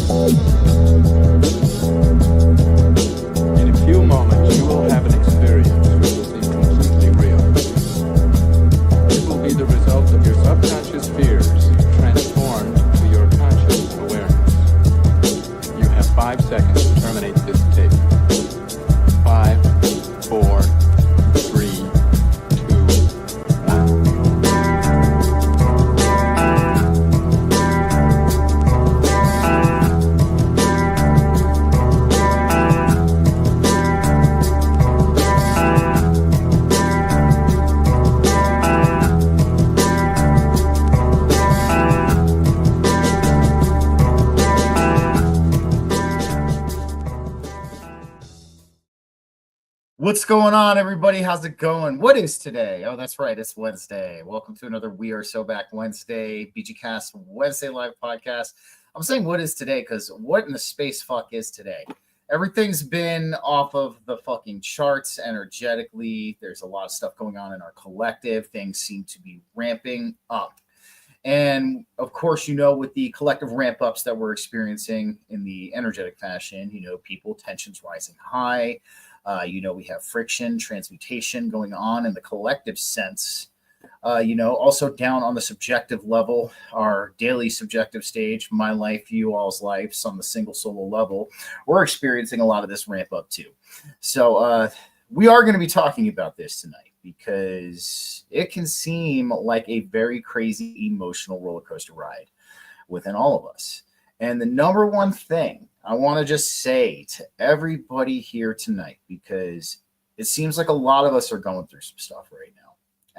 In a few moments, you will have an experience which will seem completely real. It will be the result of your subconscious fears transformed to your conscious awareness. You have 5 seconds to terminate this tape. 5, 4, 3, 2, 1. What's going on, everybody? How's it going? What is today? Oh, that's right. It's Wednesday. Welcome to another We Are So Back Wednesday, BG-S3 Wednesday live podcast. I'm saying what is today because what in the space fuck is today? Everything's been off of the fucking charts energetically. There's a lot of stuff going on in our collective. Things seem to be ramping up. And of course, with the collective ramp ups that we're experiencing in the energetic fashion, people, tensions rising high. We have friction, transmutation going on in the collective sense. Also down on the subjective level, our daily subjective stage, my life, you all's lives on the single solo level, we're experiencing a lot of this ramp up too. So we are going to be talking about this tonight because it can seem like a very crazy emotional roller coaster ride within all of us. And the number one thing I want to just say to everybody here tonight, because it seems like a lot of us are going through some stuff right now.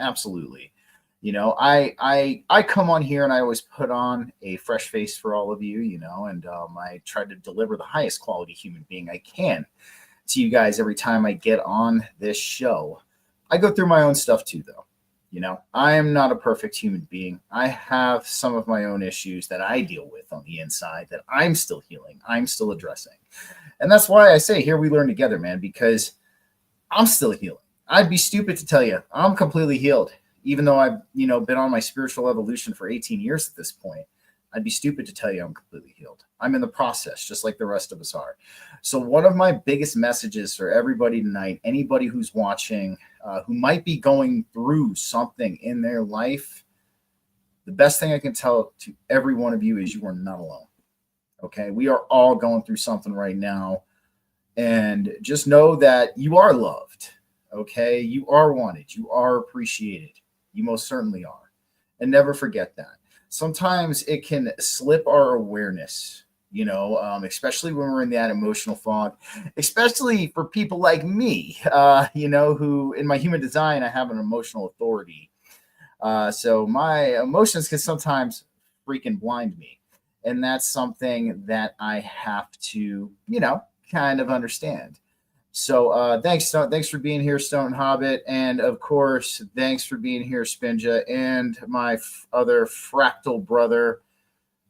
Absolutely. I come on here and I always put on a fresh face for all of you, and I try to deliver the highest quality human being I can to you guys every time I get on this show. I go through my own stuff too, though. I am not a perfect human being. I have some of my own issues that I deal with on the inside that I'm still healing. I'm still addressing. And that's why I say here we learn together, man, because I'm still healing. I'd be stupid to tell you I'm completely healed, even though I've, been on my spiritual evolution for 18 years at this point. I'd be stupid to tell you I'm completely healed. I'm in the process, just like the rest of us are. So one of my biggest messages for everybody tonight, anybody who's watching, who might be going through something in their life, the best thing I can tell to every one of you is you are not alone. Okay? We are all going through something right now. And just know that you are loved. Okay? You are wanted. You are appreciated. You most certainly are. And never forget that. Sometimes it can slip our awareness, especially when we're in that emotional fog, especially for people like me, who in my human design, I have an emotional authority. So my emotions can sometimes freaking blind me. And that's something that I have to, kind of understand. So thanks for being here, Stone Hobbit. And of course, thanks for being here, Spinja, and my other fractal brother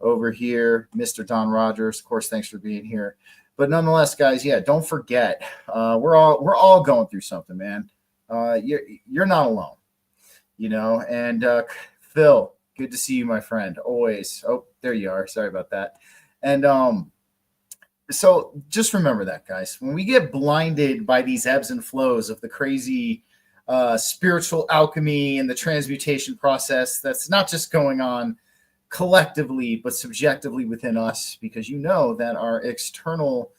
over here, Mr. Don Rogers. Of course, thanks for being here. But nonetheless, guys, don't forget, we're all going through something, man. You're not alone, and Phil, good to see you, my friend. Always. Oh, there you are. Sorry about that. And so just remember that, guys. When we get blinded by these ebbs and flows of the crazy spiritual alchemy and the transmutation process, that's not just going on collectively, but subjectively within us, because that our external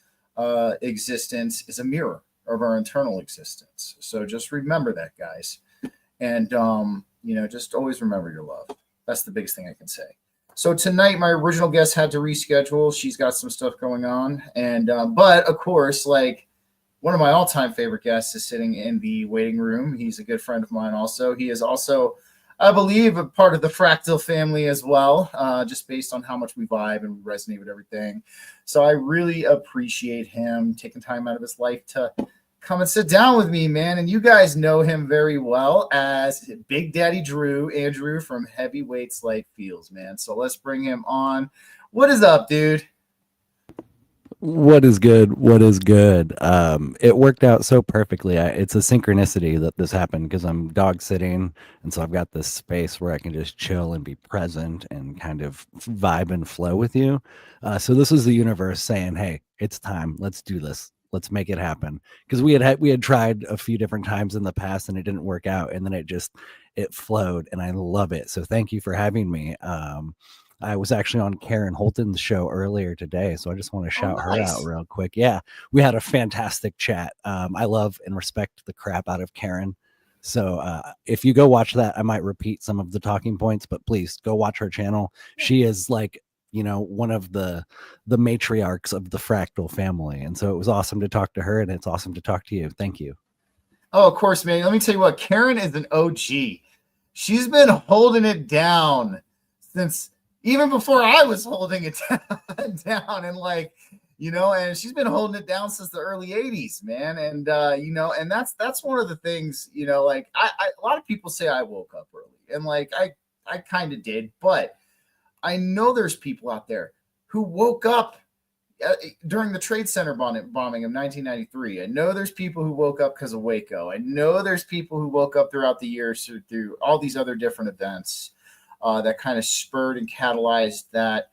existence is a mirror of our internal existence. So just remember that, guys. And, just always remember your love. That's the biggest thing I can say. So tonight, my original guest had to reschedule. She's got some stuff going on. And, but of course, like one of my all-time favorite guests is sitting in the waiting room. He's a good friend of mine also. He is also, I believe, a part of the fractal family as well, just based on how much we vibe and resonate with everything. So I really appreciate him taking time out of his life to come and sit down with me, man. And you guys know him very well as Big Daddy Andrew from Heavyweights Light Feels, man. So let's bring him on. What is up, dude? What is good? What is good? It worked out so perfectly. It's a synchronicity that this happened because I'm dog sitting, and so I've got this space where I can just chill and be present and kind of vibe and flow with you. So this is the universe saying, "Hey, it's time. Let's do this. Let's make it happen." Because we had tried a few different times in the past and it didn't work out, and then it flowed, and I love it. So thank you for having me. I was actually on Karen Holton's show earlier today, so I just want to Oh, shout her out nice. real quick. Yeah, we had a fantastic chat. I love and respect the crap out of Karen. So if you go watch that, I might repeat some of the talking points, but please go watch her channel. She is like, one of the matriarchs of the fractal family, and so it was awesome to talk to her, and it's awesome to talk to you. Thank you. Oh, of course, man. Let me tell you what, Karen is an OG. She's been holding it down since even before I was holding it down, and and she's been holding it down since the early 80s, man. And and that's one of the things, a lot of people say I woke up early, and I kind of did, but I know there's people out there who woke up during the Trade Center bombing of 1993. I know there's people who woke up because of Waco. I know there's people who woke up throughout the years through all these other different events that kind of spurred and catalyzed that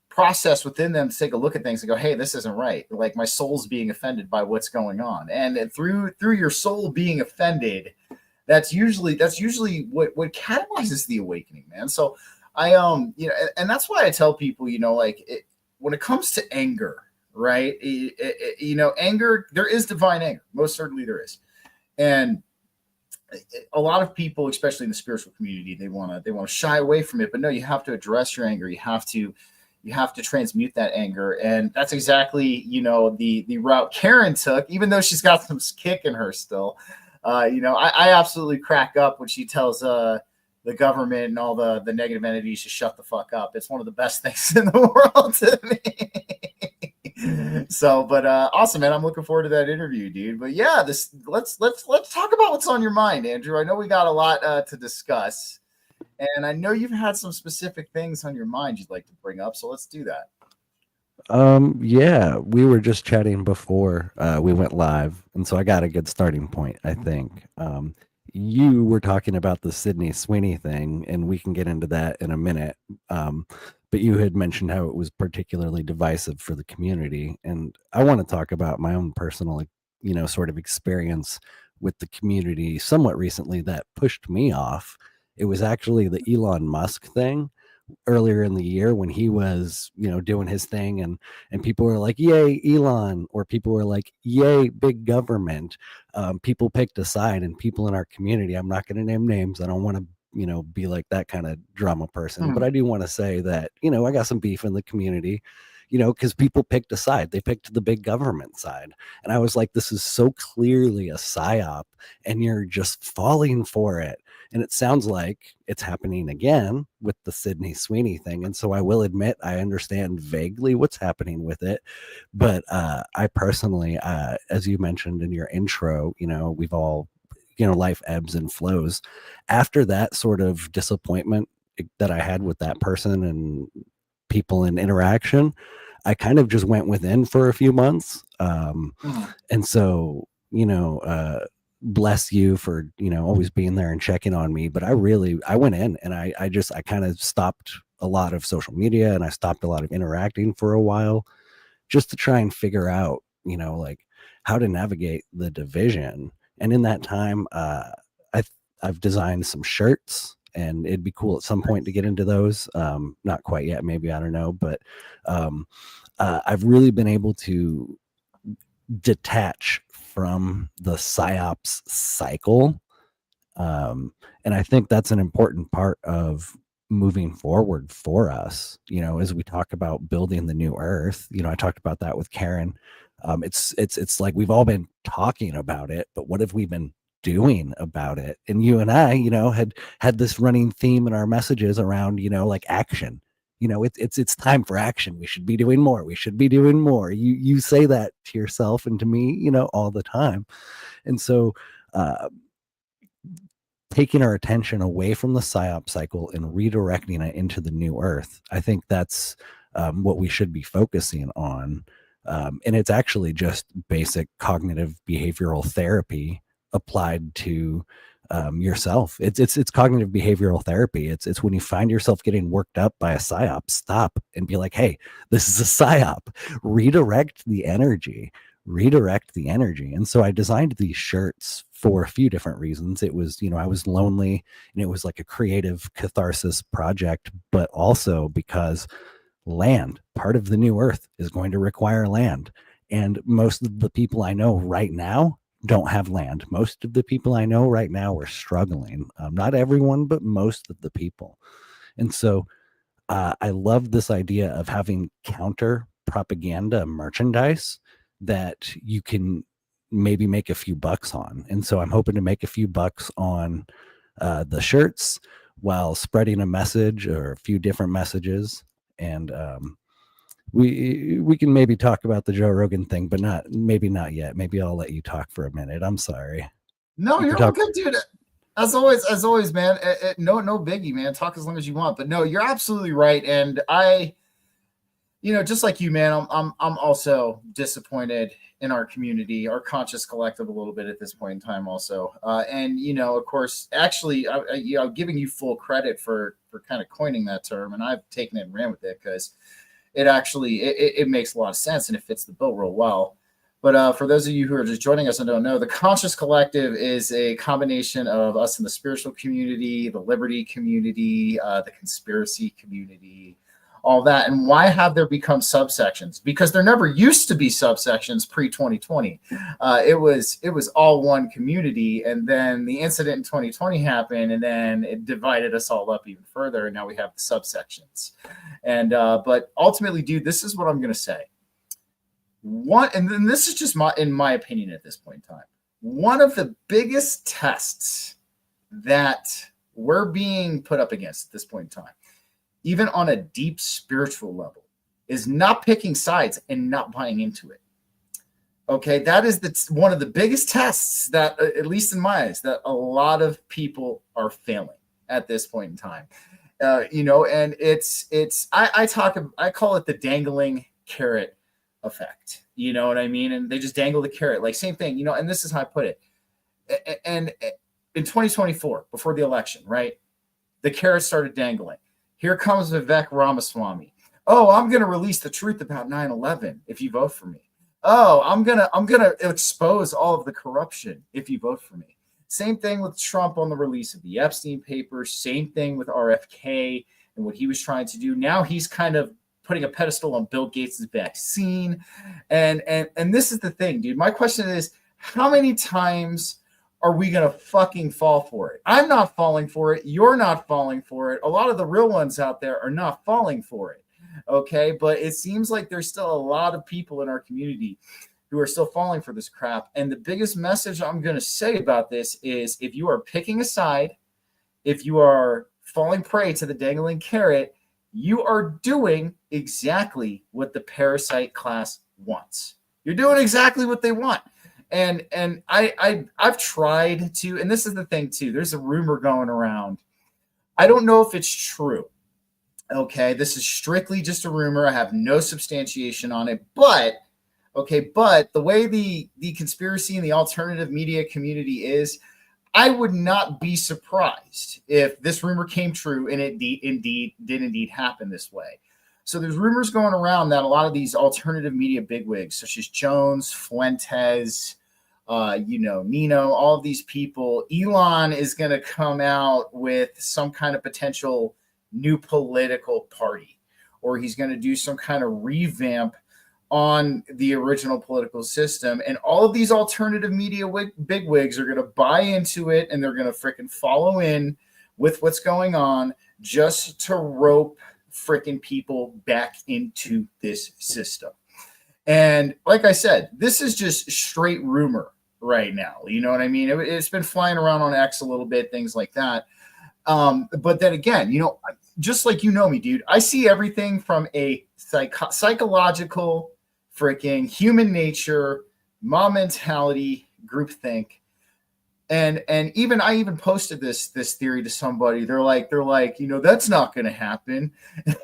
process within them to take a look at things and go, "Hey, this isn't right. Like my soul's being offended by what's going on." And through your soul being offended, that's usually what catalyzes the awakening, man. So and that's why I tell people, when it comes to anger, right? Anger, there is divine anger. Most certainly there is. And a lot of people, especially in the spiritual community, they want to shy away from it, but no, you have to address your anger. You have to transmute that anger. And that's exactly, the route Karen took, even though she's got some kick in her still. I absolutely crack up when she tells the government and all the negative entities to shut the fuck up. It's one of the best things in the world to me. So, but awesome, man. I'm looking forward to that interview, dude. But yeah, let's talk about what's on your mind, Andrew. I know we got a lot to discuss, and I know you've had some specific things on your mind you'd like to bring up. So let's do that. Yeah, we were just chatting before we went live, and so I got a good starting point, I think. You were talking about the Sydney Sweeney thing, and we can get into that in a minute. But you had mentioned how it was particularly divisive for the community, and I want to talk about my own personal, sort of experience with the community somewhat recently that pushed me off. It was actually the Elon Musk thing earlier in the year when he was doing his thing, and people were like, yay Elon, or people were like, yay big government. People picked a side, and people in our community, I'm not going to name names, I don't want to be like that kind of drama person, but I do want to say that I got some beef in the community, because people picked a side. They picked the big government side, and I was like, this is so clearly a psyop, and you're just falling for it. And it sounds like it's happening again with the Sydney Sweeney thing. And so I will admit I understand vaguely what's happening with it. But I personally, as you mentioned in your intro, we've all, life ebbs and flows. After that sort of disappointment that I had with that person and people in interaction, I kind of just went within for a few months. And so, bless you for always being there and checking on me, but I went in and I kind of stopped a lot of social media, and I stopped a lot of interacting for a while, just to try and figure out like how to navigate the division. And in that time, I've designed some shirts, and it'd be cool at some point to get into those. Not quite yet, maybe, I don't know, but I've really been able to detach from the psyops cycle. And I think that's an important part of moving forward for us, as we talk about building the new earth. I talked about that with Karen. It's like we've all been talking about it, but what have we been doing about it? And you and I, had this running theme in our messages around, like action. It's time for action. We should be doing more. We should be doing more. You say that to yourself and to me, all the time. And so taking our attention away from the psyop cycle and redirecting it into the new earth, I think that's what we should be focusing on. And it's actually just basic cognitive behavioral therapy applied to yourself. It's cognitive behavioral therapy. It's when you find yourself getting worked up by a psyop, stop and be like, hey, this is a psyop. Redirect the energy. And so I designed these shirts for a few different reasons. It was, I was lonely, and it was like a creative catharsis project, but also because land, part of the new earth, is going to require land. And most of the people I know right now don't have land. Most of the people I know right now are struggling. Not everyone, but most of the people. And so I love this idea of having counter propaganda merchandise that you can maybe make a few bucks on. And so I'm hoping to make a few bucks on the shirts while spreading a message or a few different messages. And we can maybe talk about the Joe Rogan thing, but not yet. Maybe I'll let you talk for a minute. I'm sorry. No, you're all good, dude. As always, man. No biggie, man. Talk as long as you want. But no, you're absolutely right. And I, just like you, man, I'm also disappointed in our community, our conscious collective, a little bit at this point in time, also. And of course, actually, I'm giving you full credit for kind of coining that term, and I've taken it and ran with it because it actually it makes a lot of sense and it fits the bill real well. But for those of you who are just joining us and don't know, the Conscious Collective is a combination of us in the spiritual community, the liberty community, the conspiracy community, all that. And why have there become subsections? Because there never used to be subsections pre-2020. It was all one community. And then the incident in 2020 happened, and then it divided us all up even further. And now we have the subsections. And but ultimately, dude, this is what I'm going to say. And then this is just in my opinion at this point in time, one of the biggest tests that we're being put up against at this point in time, even on a deep spiritual level, is not picking sides and not buying into it. Okay, that is one of the biggest tests that, at least in my eyes, that a lot of people are failing at this point in time. And I call it the dangling carrot effect. You know what I mean? And they just dangle the carrot, like same thing, and this is how I put it. And in 2024, before the election, right, the carrot started dangling. Here comes Vivek Ramaswamy. Oh, I'm going to release the truth about 9/11 if you vote for me. Oh, I'm going to expose all of the corruption if you vote for me. Same thing with Trump on the release of the Epstein papers. Same thing with RFK and what he was trying to do. Now he's kind of putting a pedestal on Bill Gates' vaccine. And this is the thing, dude. My question is, how many times are we going to fucking fall for it? I'm not falling for it. You're not falling for it. A lot of the real ones out there are not falling for it. Okay. But it seems like there's still a lot of people in our community who are still falling for this crap. And the biggest message I'm going to say about this is, if you are picking a side, if you are falling prey to the dangling carrot, you are doing exactly what the parasite class wants. You're doing exactly what they want. And I've tried to, and this is the thing too, there's a rumor going around. I don't know if it's true. Okay, this is strictly just a rumor. I have no substantiation on it, but the way the conspiracy and the alternative media community is, I would not be surprised if this rumor came true and it did happen this way. So there's rumors going around that a lot of these alternative media bigwigs, such as Jones, Fuentes, Nino, all of these people, Elon is going to come out with some kind of potential new political party, or he's going to do some kind of revamp on the original political system. And all of these alternative media bigwigs are going to buy into it, and they're going to freaking follow in with what's going on just to rope freaking people back into this system. And like I said, this is just straight rumor right now. You know what I mean? It's been flying around on X a little bit, things like that. But then again, just like me, dude, I see everything from a psychological, freaking human nature, mob mentality, groupthink, And even I even posted this theory to somebody. They're like, that's not going to happen.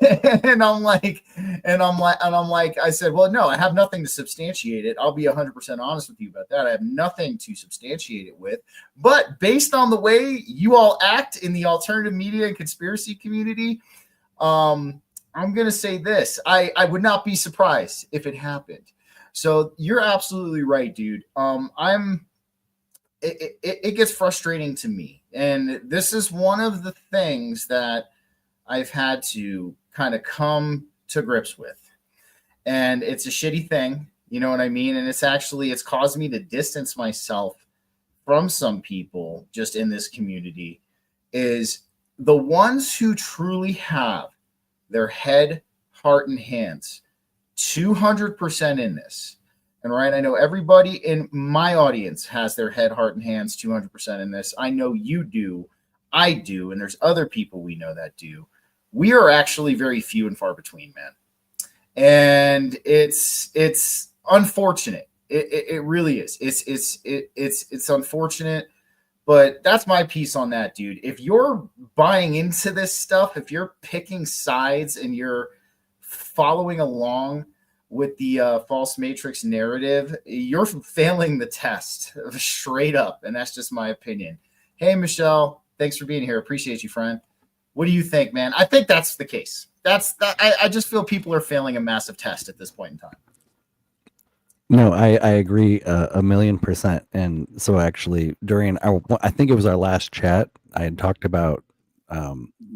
and I'm like, I said, well, no, I have nothing to substantiate it. I'll be 100% honest with you about that. I have nothing to substantiate it with. But based on the way you all act in the alternative media and conspiracy community, I'm going to say this. I would not be surprised if it happened. So you're absolutely right, dude. It gets frustrating to me. And this is one of the things that I've had to kind of come to grips with. And it's a shitty thing, you know what I mean? And it's caused me to distance myself from some people just in this community, is the ones who truly have their head, heart, and hands 200% in this. And right, I know everybody in my audience has their head, heart, and hands 200% in this. I know you do. I do. And there's other people we know that do. We are actually very few and far between, man. And it's unfortunate. It really is. It's unfortunate. But that's my piece on that, dude. If you're buying into this stuff, if you're picking sides and you're following along with the false matrix narrative, you're failing the test straight up. And that's just my opinion. Hey, Michelle, thanks for being here. Appreciate you, friend. What do you think, man? I think that's the case. I just feel people are failing a massive test at this point in time. No, I agree 1,000,000%. And so actually I think it was our last chat, I had talked about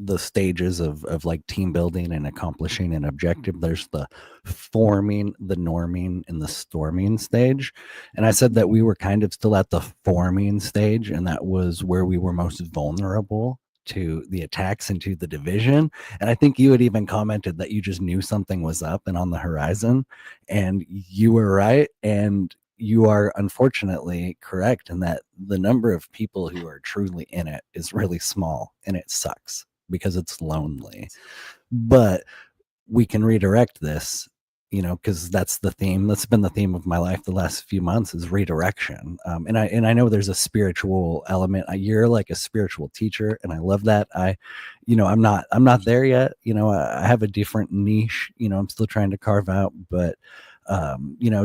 the stages of like team building and accomplishing an objective. There's the forming, the norming, and the storming stage. And I said that we were kind of still at the forming stage, and that was where we were most vulnerable to the attacks and to the division. And I think you had even commented that you just knew something was up and on the horizon, and you were right. And you are unfortunately correct in that the number of people who are truly in it is really small, and it sucks because it's lonely. But we can redirect this, because that's the theme. That's been the theme of my life the last few months, is redirection. And I know there's a spiritual element. You're like a spiritual teacher, and I love that. I'm not there yet. I have a different niche. I'm still trying to carve out, but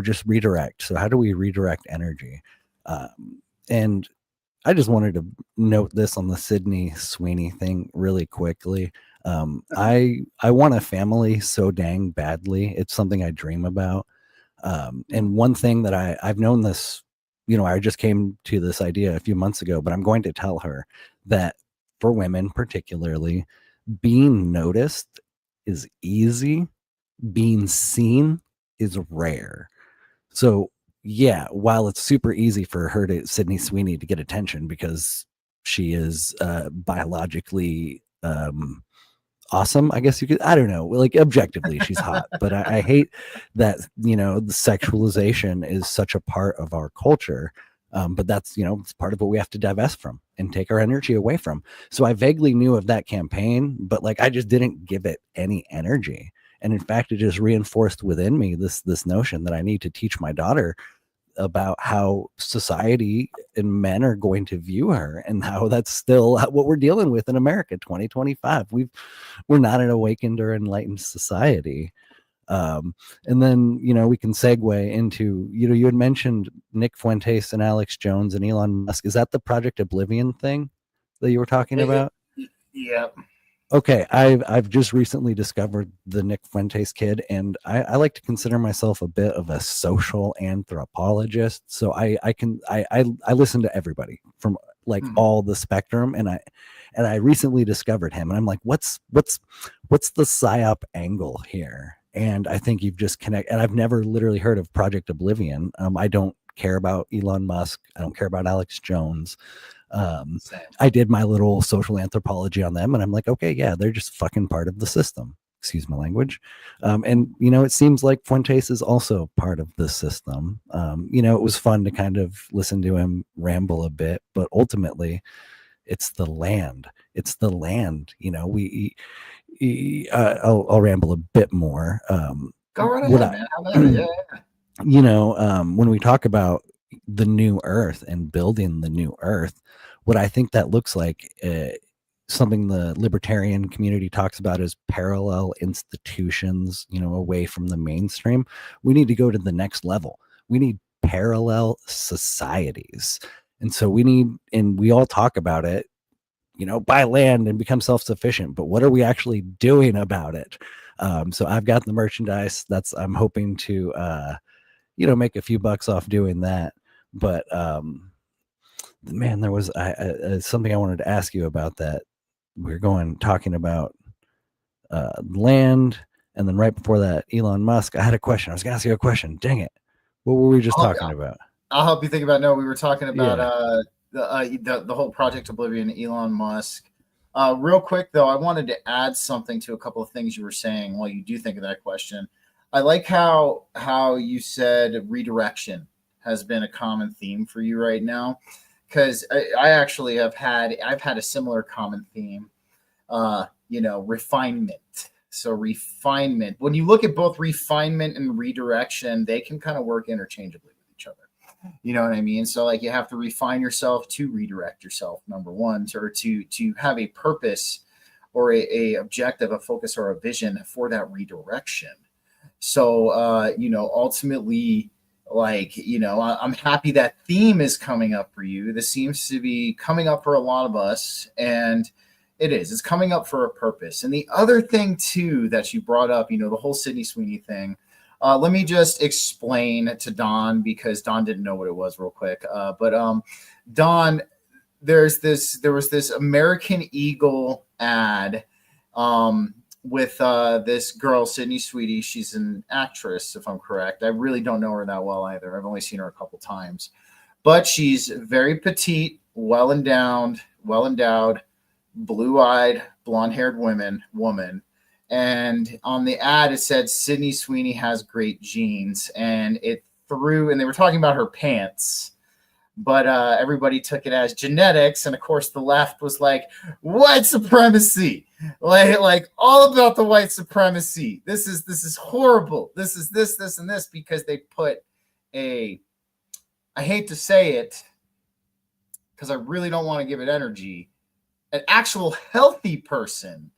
just redirect. So how do we redirect energy? And I just wanted to note this on the Sydney Sweeney thing really quickly. I want a family so dang badly. It's something I dream about. And one thing that I've known this, I just came to this idea a few months ago, but I'm going to tell her that for women particularly, being noticed is easy. Being seen is rare. So yeah, while it's super easy for her Sydney Sweeney to get attention because she is biologically awesome, I guess you could, I don't know, like objectively she's hot, but I hate that the sexualization is such a part of our culture. But that's it's part of what we have to divest from and take our energy away from. So I vaguely knew of that campaign, but like I just didn't give it any energy. And in fact, it just reinforced within me this notion that I need to teach my daughter about how society and men are going to view her, and how that's still what we're dealing with in America 2025. We're not an awakened or enlightened society. And then we can segue into you had mentioned Nick Fuentes and Alex Jones and Elon Musk. Is that the Project Oblivion thing that you were talking about? Yeah. Okay, I've just recently discovered the Nick Fuentes kid, and I like to consider myself a bit of a social anthropologist. So I listen to everybody from like all the spectrum, and I recently discovered him, and I'm like, what's the psyop angle here? And I think you've just connected. And I've never literally heard of Project Oblivion. I don't care about Elon Musk. I don't care about Alex Jones. I did my little social anthropology on them, and I'm like, okay, yeah, they're just fucking part of the system. Excuse my language. And it seems like Fuentes is also part of the system. It was fun to kind of listen to him ramble a bit, but ultimately it's the land. It's the land. I'll ramble a bit more. Go right ahead, man. Yeah. When we talk about the new earth and building the new earth. What I think that looks like, something the libertarian community talks about, is parallel institutions, away from the mainstream. We need to go to the next level. We need parallel societies. And so we all talk about it, buy land and become self-sufficient, but what are we actually doing about it? So I've got the merchandise I'm hoping to, make a few bucks off doing that. But, man, there was something I wanted to ask you about that. We're talking about land, and then right before that, Elon Musk. I had a question. I was gonna ask you a question. Dang it! What were we just talking about? I'll help you think about. No, we were talking about Yeah. the whole Project Oblivion, Elon Musk. Real quick though, I wanted to add something to a couple of things you were saying while you do think of that question. I like how you said redirection has been a common theme for you right now, because I actually I've had a similar common theme. Refinement. So refinement. When you look at both refinement and redirection, they can kind of work interchangeably with each other. You know what I mean? So like you have to refine yourself to redirect yourself, number one, or to have a purpose or a objective, a focus or a vision for that redirection. So ultimately, I'm happy that theme is coming up for you. This seems to be coming up for a lot of us, and it's coming up for a purpose. And the other thing too that you brought up, the whole Sydney Sweeney thing. Let me just explain to Don, because Don didn't know what it was real quick. But Don, there was this American Eagle ad with this girl, Sydney Sweeney. She's an actress, if I'm correct. I really don't know her that well either. I've only seen her a couple times. But she's very petite, well endowed, blue-eyed, blonde-haired woman. And on the ad, it said Sydney Sweeney has great genes, and they were talking about her pants, but everybody took it as genetics. And of course the left was like, white supremacy, like all about the white supremacy. This is horrible. This is this, and this, because they put I hate to say it, because I really don't want to give it energy, an actual healthy person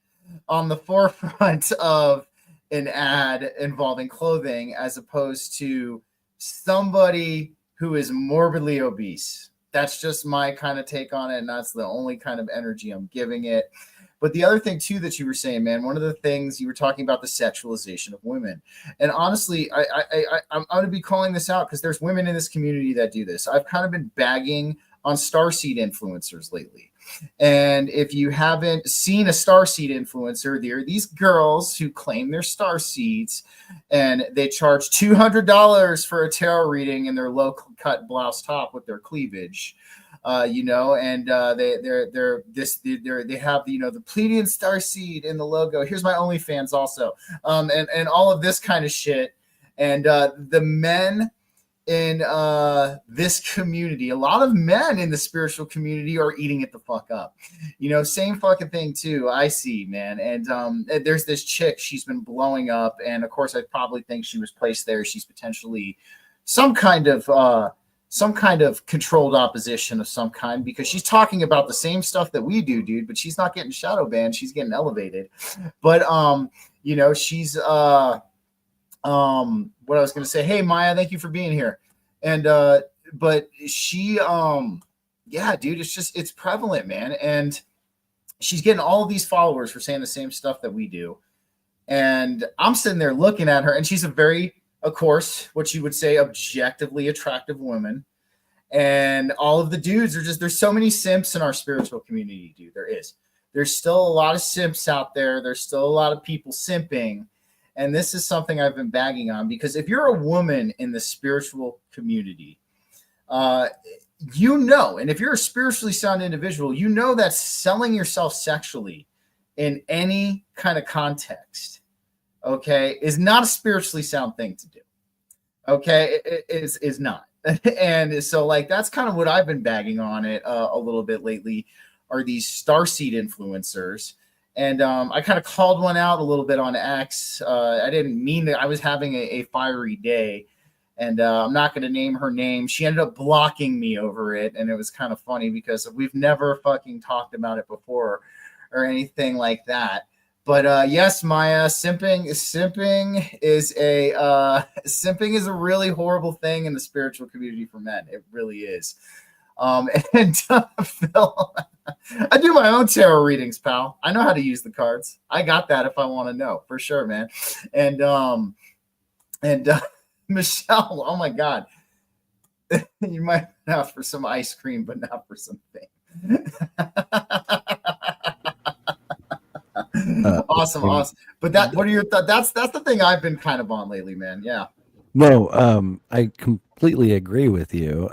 on the forefront of an ad involving clothing, as opposed to somebody who is morbidly obese. That's just my kind of take on it, and that's the only kind of energy I'm giving it. But the other thing too that you were saying, man, one of the things you were talking about, the sexualization of women. And honestly, I'm going to be calling this out, because there's women in this community that do this. I've kind of been bagging on starseed influencers lately. And if you haven't seen a starseed influencer, there are these girls who claim they're starseeds, and they charge $200 for a tarot reading in their low cut blouse top with their cleavage. And they have the Pleiadian starseed in the logo. Here's my OnlyFans also, and all of this kind of shit. And the men in this community, a lot of men in the spiritual community are eating it the fuck up. Same fucking thing too, I see, man. And there's this chick, she's been blowing up, and of course I probably think she was placed there. She's potentially some kind of controlled opposition of some kind, because she's talking about the same stuff that we do, dude, but she's not getting shadow banned, she's getting elevated. But she's what I was going to say, hey Maya, thank you for being here. And but she yeah, dude, it's prevalent, man. And she's getting all of these followers for saying the same stuff that we do. And I'm sitting there looking at her, and she's a very, of course, what you would say, objectively attractive woman. And all of the dudes are there's so many simps in our spiritual community, dude. There's still a lot of simps out there. There's still a lot of people simping. And this is something I've been bagging on, because if you're a woman in the spiritual community, and if you're a spiritually sound individual, that selling yourself sexually in any kind of context, okay, is not a spiritually sound thing to do. Okay, it is not. And so that's kind of what I've been bagging on it a little bit lately, are these starseed influencers. And I kind of called one out a little bit on X. I didn't mean that. I was having a fiery day. And I'm not going to name her name. She ended up blocking me over it. And it was kind of funny because we've never fucking talked about it before or anything like that. But yes, Maya, simping is a really horrible thing in the spiritual community for men. It really is. Phil, I do my own tarot readings, pal. I know how to use the cards. I got that if I want to know, for sure, man. And Michelle, oh my God, you might have for some ice cream, but not for something. Awesome. But what are your thoughts? That's the thing I've been kind of on lately, man. Yeah. No, I completely agree with you.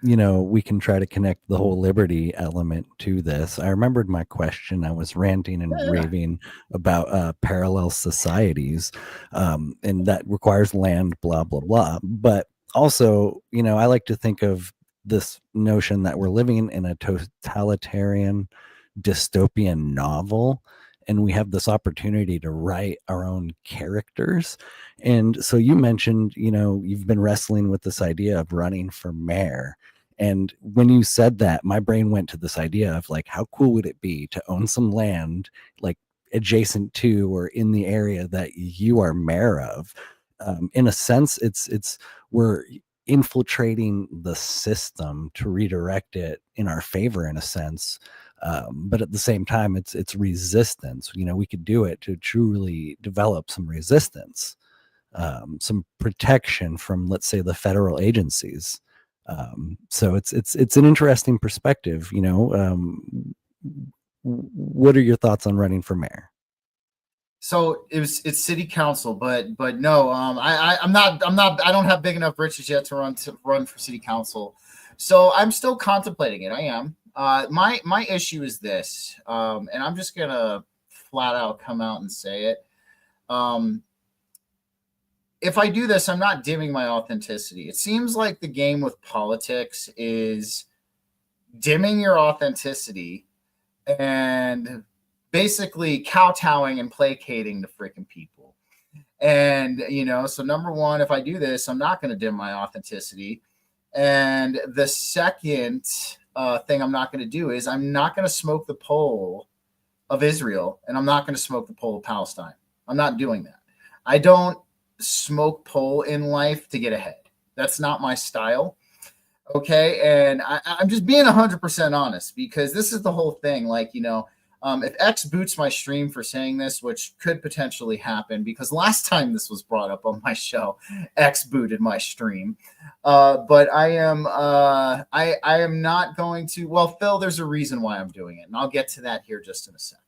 We can try to connect the whole liberty element to this. I remembered my question. I was ranting and raving about parallel societies, and that requires land, blah, blah, blah. But also, I like to think of this notion that we're living in a totalitarian dystopian novel, and we have this opportunity to write our own characters. And so you mentioned, you've been wrestling with this idea of running for mayor. And when you said that, my brain went to this idea of like, how cool would it be to own some land, like adjacent to or in the area that you are mayor of? In a sense, we're infiltrating the system to redirect it in our favor, in a sense. But at the same time, it's resistance. We could do it to truly develop some resistance, some protection from, let's say, the federal agencies. So it's an interesting perspective. What are your thoughts on running for mayor? So it's city council, but no, I don't have big enough riches yet to run for city council. So I'm still contemplating it. I am. My issue is this, and I'm just gonna flat out come out and say it. If I do this, I'm not dimming my authenticity. It seems like the game with politics is dimming your authenticity and basically kowtowing and placating the freaking people. And, so number one, if I do this, I'm not going to dim my authenticity. And the second thing I'm not going to do is I'm not going to smoke the pole of Israel, and I'm not going to smoke the pole of Palestine. I'm not doing that. I don't smoke pole in life to get ahead. That's not my style. Okay. And I'm just being 100% honest, because this is the whole thing. Like, if X boots my stream for saying this, which could potentially happen, because last time this was brought up on my show, X booted my stream. But I am not going to. Well, Phil, there's a reason why I'm doing it, and I'll get to that here just in a sec.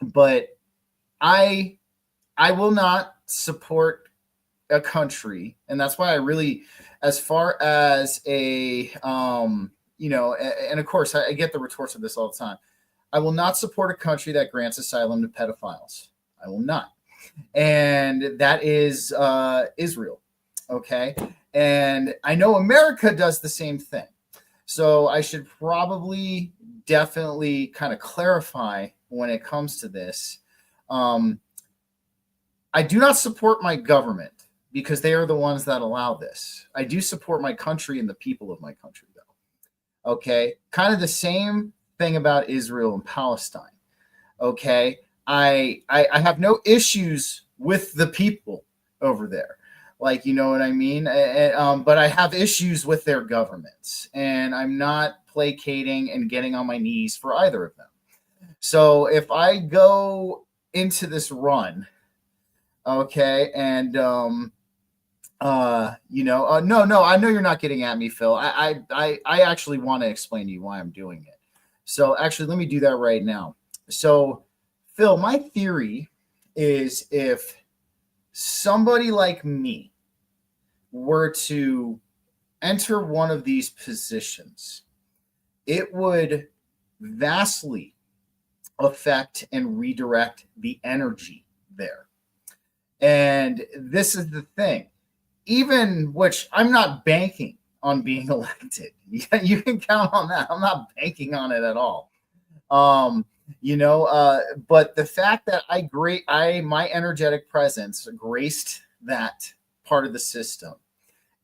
But I will not support a country, and that's why I really, as far as a and of course I get the retorts of this all the time. I will not support a country that grants asylum to pedophiles. I will not. And that is Israel. Okay. And I know America does the same thing. So I should probably definitely kind of clarify when it comes to this. I do not support my government because they are the ones that allow this. I do support my country and the people of my country, though. Okay. Kind of the same thing about Israel and Palestine. Okay. I have no issues with the people over there. Like, you know what I mean? But I have issues with their governments, and I'm not placating and getting on my knees for either of them. So if I go into this run, okay, and no, I know you're not getting at me, Phil. I actually want to explain to you why I'm doing it. So actually, let me do that right now. So, Phil, my theory is if somebody like me were to enter one of these positions, it would vastly affect and redirect the energy there. And this is the thing, even which I'm not banking on being elected. You can count on that. I'm not banking on it at all. But the fact that my energetic presence graced that part of the system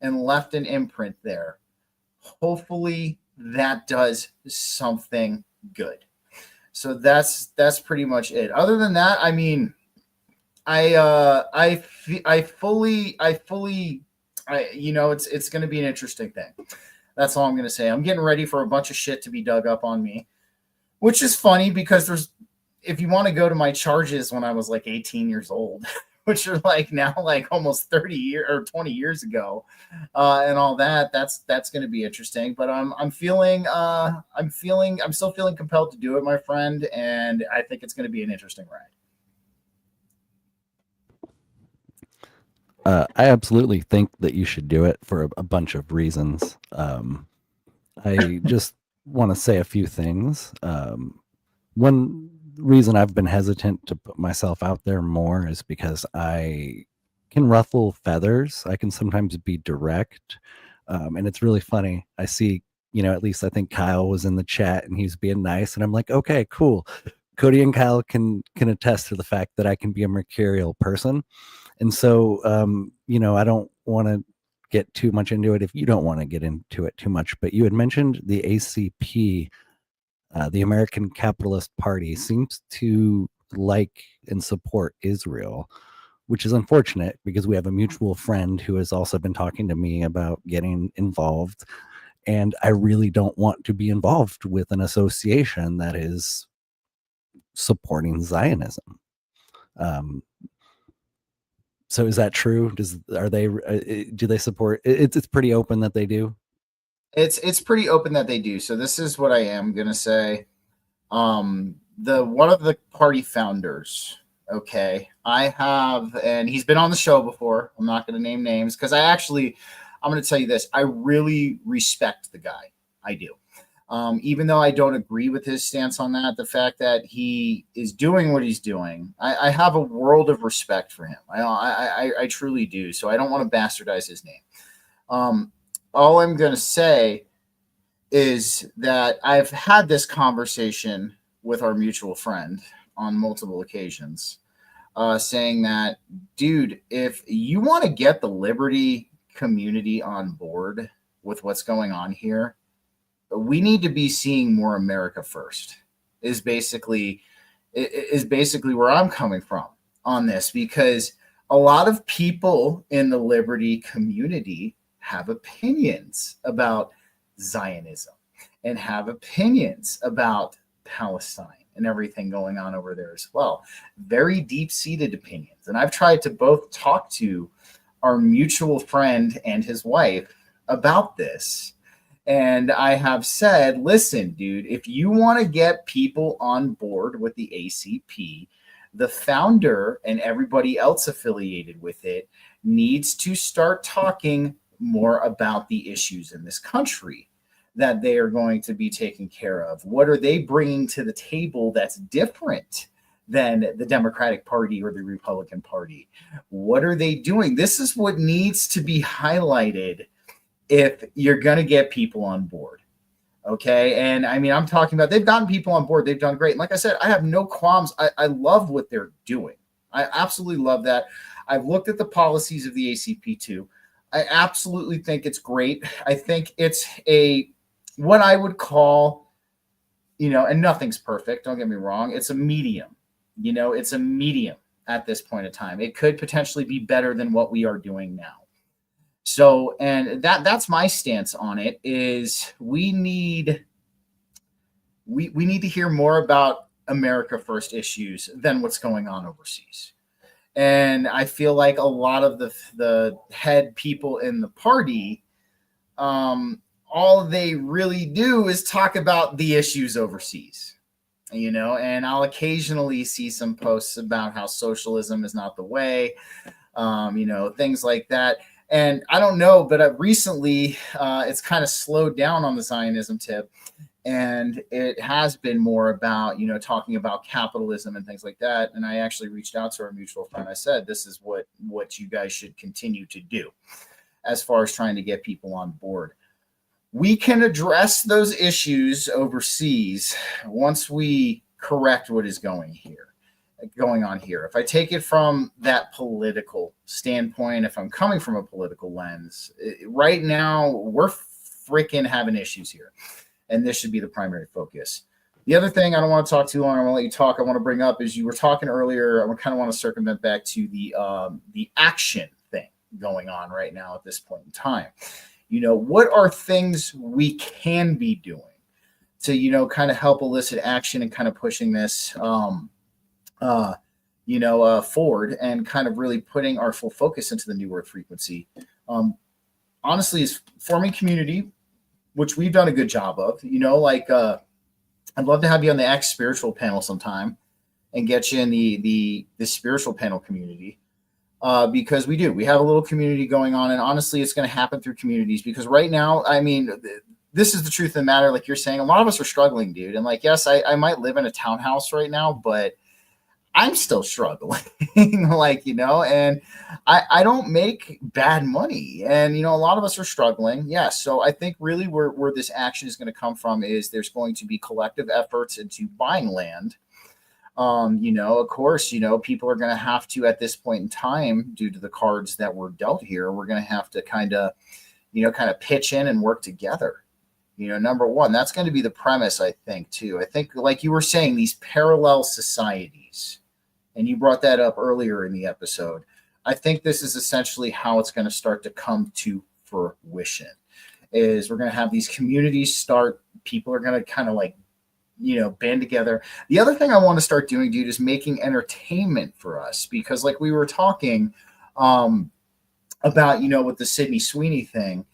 and left an imprint there, hopefully that does something good. So that's pretty much it. Other than that, I mean, I fully, you know, it's going to be an interesting thing. That's all I'm going to say. I'm getting ready for a bunch of shit to be dug up on me, which is funny because if you want to go to my charges when I was like 18 years old, which are like now like almost 30 years or 20 years ago, and all that, that's going to be interesting. But I'm still feeling compelled to do it, my friend, and I think it's going to be an interesting ride. I absolutely think that you should do it for a bunch of reasons. I just want to say a few things. One reason I've been hesitant to put myself out there more is because I can ruffle feathers. I can sometimes be direct. And it's really funny. I see, you know, at least I think Kyle was in the chat and he's being nice. And I'm like, okay, cool. Cody and Kyle can attest to the fact that I can be a mercurial person. And so, you know, I don't want to get too much into it if you don't want to get into it too much. But you had mentioned the ACP, the American Capitalist Party, seems to like and support Israel, which is unfortunate because we have a mutual friend who has also been talking to me about getting involved. And I really don't want to be involved with an association that is supporting Zionism. So is that true? Do they support? It's pretty open that they do. It's pretty open that they do. So this is what I am gonna say. The one of the party founders. Okay, I have, and he's been on the show before. I'm not gonna name names because I'm gonna tell you this. I really respect the guy. I do. Even though I don't agree with his stance on that, the fact that he is doing what he's doing, I have a world of respect for him. I truly do. So I don't want to bastardize his name. All I'm going to say is that I've had this conversation with our mutual friend on multiple occasions, saying that, dude, if you want to get the liberty community on board with what's going on here, we need to be seeing more America first is basically where I'm coming from on this, because a lot of people in the liberty community have opinions about Zionism and have opinions about Palestine and everything going on over there as well. Very deep-seated opinions. And I've tried to both talk to our mutual friend and his wife about this. And I have said, listen, dude, if you want to get people on board with the ACP, the founder and everybody else affiliated with it needs to start talking more about the issues in this country that they are going to be taking care of. What are they bringing to the table that's different than the Democratic Party or the Republican Party? What are they doing? This is what needs to be highlighted if you're going to get people on board. Okay. And I mean, I'm talking about, they've gotten people on board. They've done great. And like I said, I have no qualms. I love what they're doing. I absolutely love that. I've looked at the policies of the ACP too. I absolutely think it's great. I think it's what I would call, you know, and nothing's perfect. Don't get me wrong. It's a medium, you know, it's a medium at this point in time. It could potentially be better than what we are doing now. So, and that's my stance on it is we need to hear more about America First issues than what's going on overseas. And I feel like a lot of the head people in the party, all they really do is talk about the issues overseas, you know, and I'll occasionally see some posts about how socialism is not the way, you know, things like that. And I don't know, but recently it's kind of slowed down on the Zionism tip. And it has been more about, you know, talking about capitalism and things like that. And I actually reached out to our mutual friend. I said, this is what you guys should continue to do as far as trying to get people on board. We can address those issues overseas once we correct what is going here. going on here. If I take it from that political standpoint, if I'm coming from a political lens, right now we're freaking having issues here, and this should be the primary focus. The other thing, I don't want to talk too long, I'm going to let you talk, I want to bring up is you were talking earlier, I kind of want to circumvent back to the action thing going on right now at this point in time. What are things we can be doing to, kind of help elicit action and kind of pushing this forward and kind of really putting our full focus into the New Earth frequency. Honestly, is forming community, which we've done a good job of. I'd love to have you on the X spiritual panel sometime and get you in the spiritual panel community, because we have a little community going on, and honestly, it's going to happen through communities, because right now, I mean, this is the truth of the matter. Like you're saying, a lot of us are struggling, dude. And yes, I might live in a townhouse right now, but I'm still struggling, and I don't make bad money. And, a lot of us are struggling. Yeah. So I think really where this action is going to come from is there's going to be collective efforts into buying land. Of course, people are going to have to, at this point in time, due to the cards that were dealt here, we're going to have to kind of pitch in and work together. Number one, that's going to be the premise, I think, too. I think, like you were saying, these parallel societies, and you brought that up earlier in the episode. I think this is essentially how it's going to start to come to fruition, is we're going to have these communities start, people are going to kind of band together. The other thing I want to start doing, dude, is making entertainment for us, because like we were talking about, with the Sydney Sweeney thing,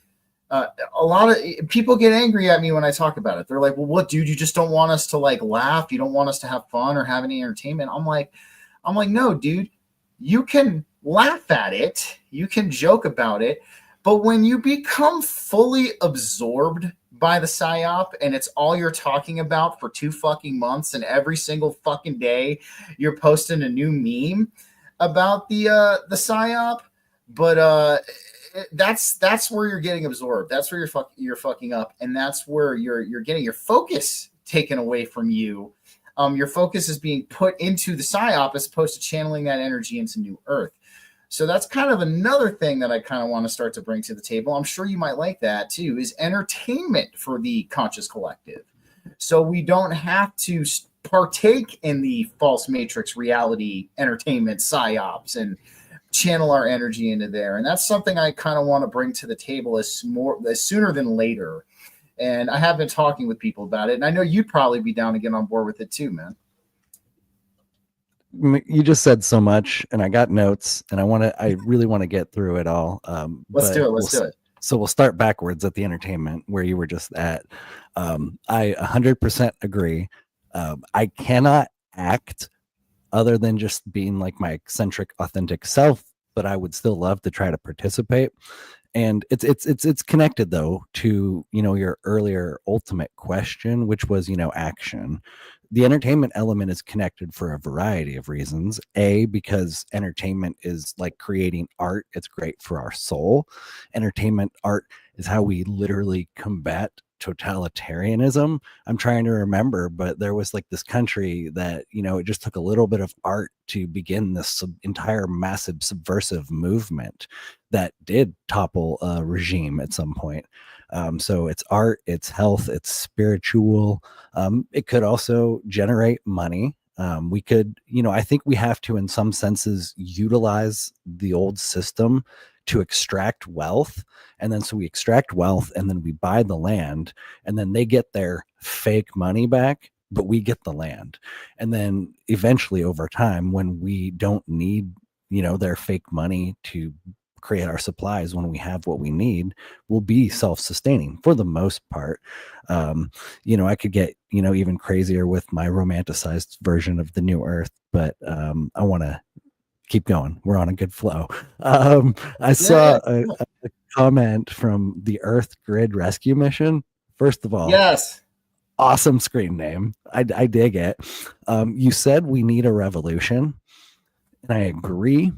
a lot of people get angry at me when I talk about it. They're like, well, what, dude, you just don't want us to laugh? You don't want us to have fun or have any entertainment? I'm like, no, dude, you can laugh at it. You can joke about it. But when you become fully absorbed by the psyop and it's all you're talking about for 2 fucking months, and every single fucking day you're posting a new meme about the psyop, but that's where you're getting absorbed. That's where you're fucking up, and that's where you're getting your focus taken away from you. Your focus is being put into the psyop as opposed to channeling that energy into New Earth. So that's kind of another thing that I kind of want to start to bring to the table. I'm sure you might like that too, is entertainment for the conscious collective. So we don't have to partake in the false matrix reality entertainment psyops and channel our energy into there. And that's something I kind of want to bring to the table as sooner than later. And I have been talking with people about it, and I know you'd probably be down to get on board with it too, man. You just said so much, and I got notes, and I really want to get through it all. Let's do it. So we'll start backwards at the entertainment where you were just at. I 100% agree. I cannot act other than just being like my eccentric, authentic self, but I would still love to try to participate. And it's connected though to, your earlier ultimate question, which was, action. The entertainment element is connected for a variety of reasons. A, because entertainment is like creating art. It's great for our soul. Entertainment art is how we literally combat totalitarianism. I'm trying to remember, but there was like this country that, it just took a little bit of art to begin this entire massive subversive movement that did topple a regime at some point. So it's art, it's health, it's spiritual. It could also generate money. We could, I think we have to, in some senses, utilize the old system to extract wealth. And then so we extract wealth, and then we buy the land, and then they get their fake money back, but we get the land. And then eventually over time, when we don't need, their fake money to create our supplies, when we have what we need, we'll be self-sustaining for the most part. I could get, even crazier with my romanticized version of the New Earth, but I want to keep going. We're on a good flow. I saw a comment from the Earth Grid Rescue Mission. First of all, yes, awesome screen name. I dig it. You said we need a revolution, and I agree.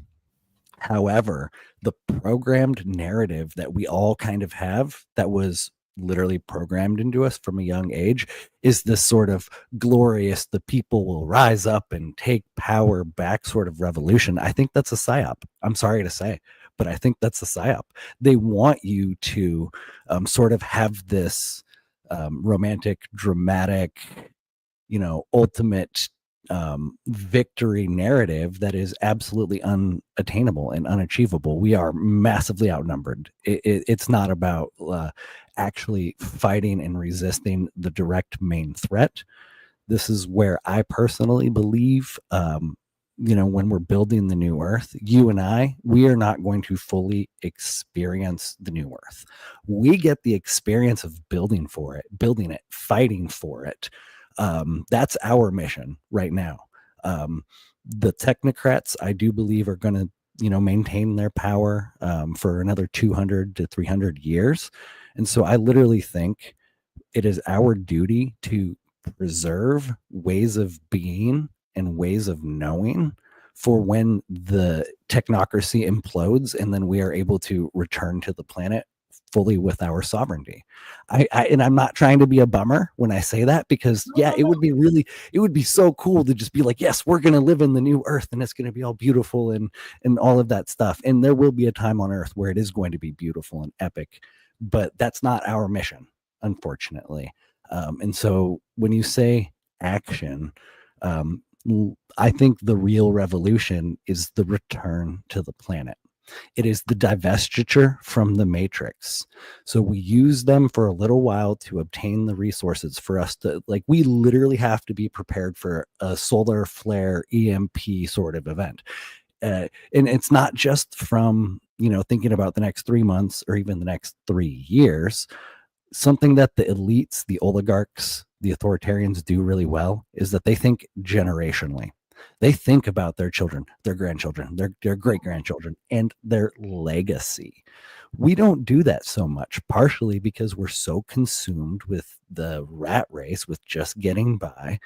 However, the programmed narrative that we all kind of have, that was literally programmed into us from a young age is this sort of glorious, the people will rise up and take power back sort of revolution. I think that's a psyop. I'm sorry to say, but I think that's a psyop. They want you to sort of have this romantic, dramatic, ultimate victory narrative that is absolutely unattainable and unachievable. We are massively outnumbered. It's not about actually fighting and resisting the direct main threat. This is where I personally believe, when we're building the new earth, you and I, we are not going to fully experience the new earth. We get the experience of building it, fighting for it. That's our mission right now. The technocrats, I do believe, are going to, maintain their power for another 200 to 300 years. And so I literally think it is our duty to preserve ways of being and ways of knowing for when the technocracy implodes and then we are able to return to the planet fully with our sovereignty. And I'm not trying to be a bummer when I say that, because it would be so cool to just be like, yes, we're going to live in the new earth and it's going to be all beautiful and all of that stuff. And there will be a time on earth where it is going to be beautiful and epic, but that's not our mission, unfortunately. And so when you say action, I think the real revolution is the return to the planet. It is the divestiture from the matrix. So we use them for a little while to obtain the resources for us to, we literally have to be prepared for a solar flare EMP sort of event. And it's not just from, thinking about the next 3 months or even the next 3 years. Something that the elites, the oligarchs, the authoritarians do really well is that they think generationally. They think about their children, their grandchildren, their great-grandchildren, and their legacy. We don't do that so much, partially because we're so consumed with the rat race, with just getting by.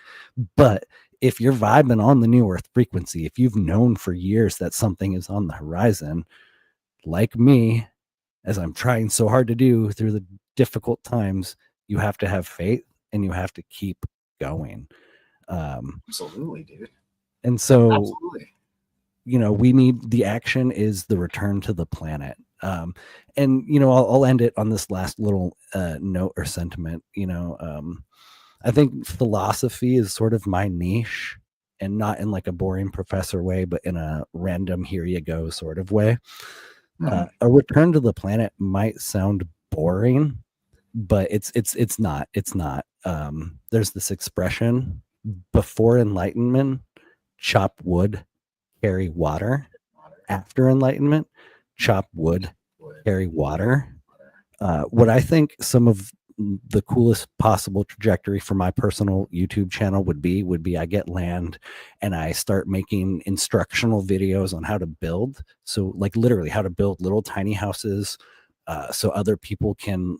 But if you're vibing on the new earth frequency, if you've known for years that something is on the horizon, like me, as I'm trying so hard to do through the difficult times, you have to have faith and you have to keep going. Absolutely, dude. And so, absolutely, we need, the action is the return to the planet. And, I'll end it on this last little note or sentiment. I think philosophy is sort of my niche, and not in like a boring professor way, but in a random, here you go sort of way. A return to the planet might sound boring, but it's not. There's this expression: before enlightenment, chop wood, carry water. After enlightenment, chop wood, carry water. What I think some of the coolest possible trajectory for my personal YouTube channel would be I get land and I start making instructional videos on how to build. So literally how to build little tiny houses, so other people can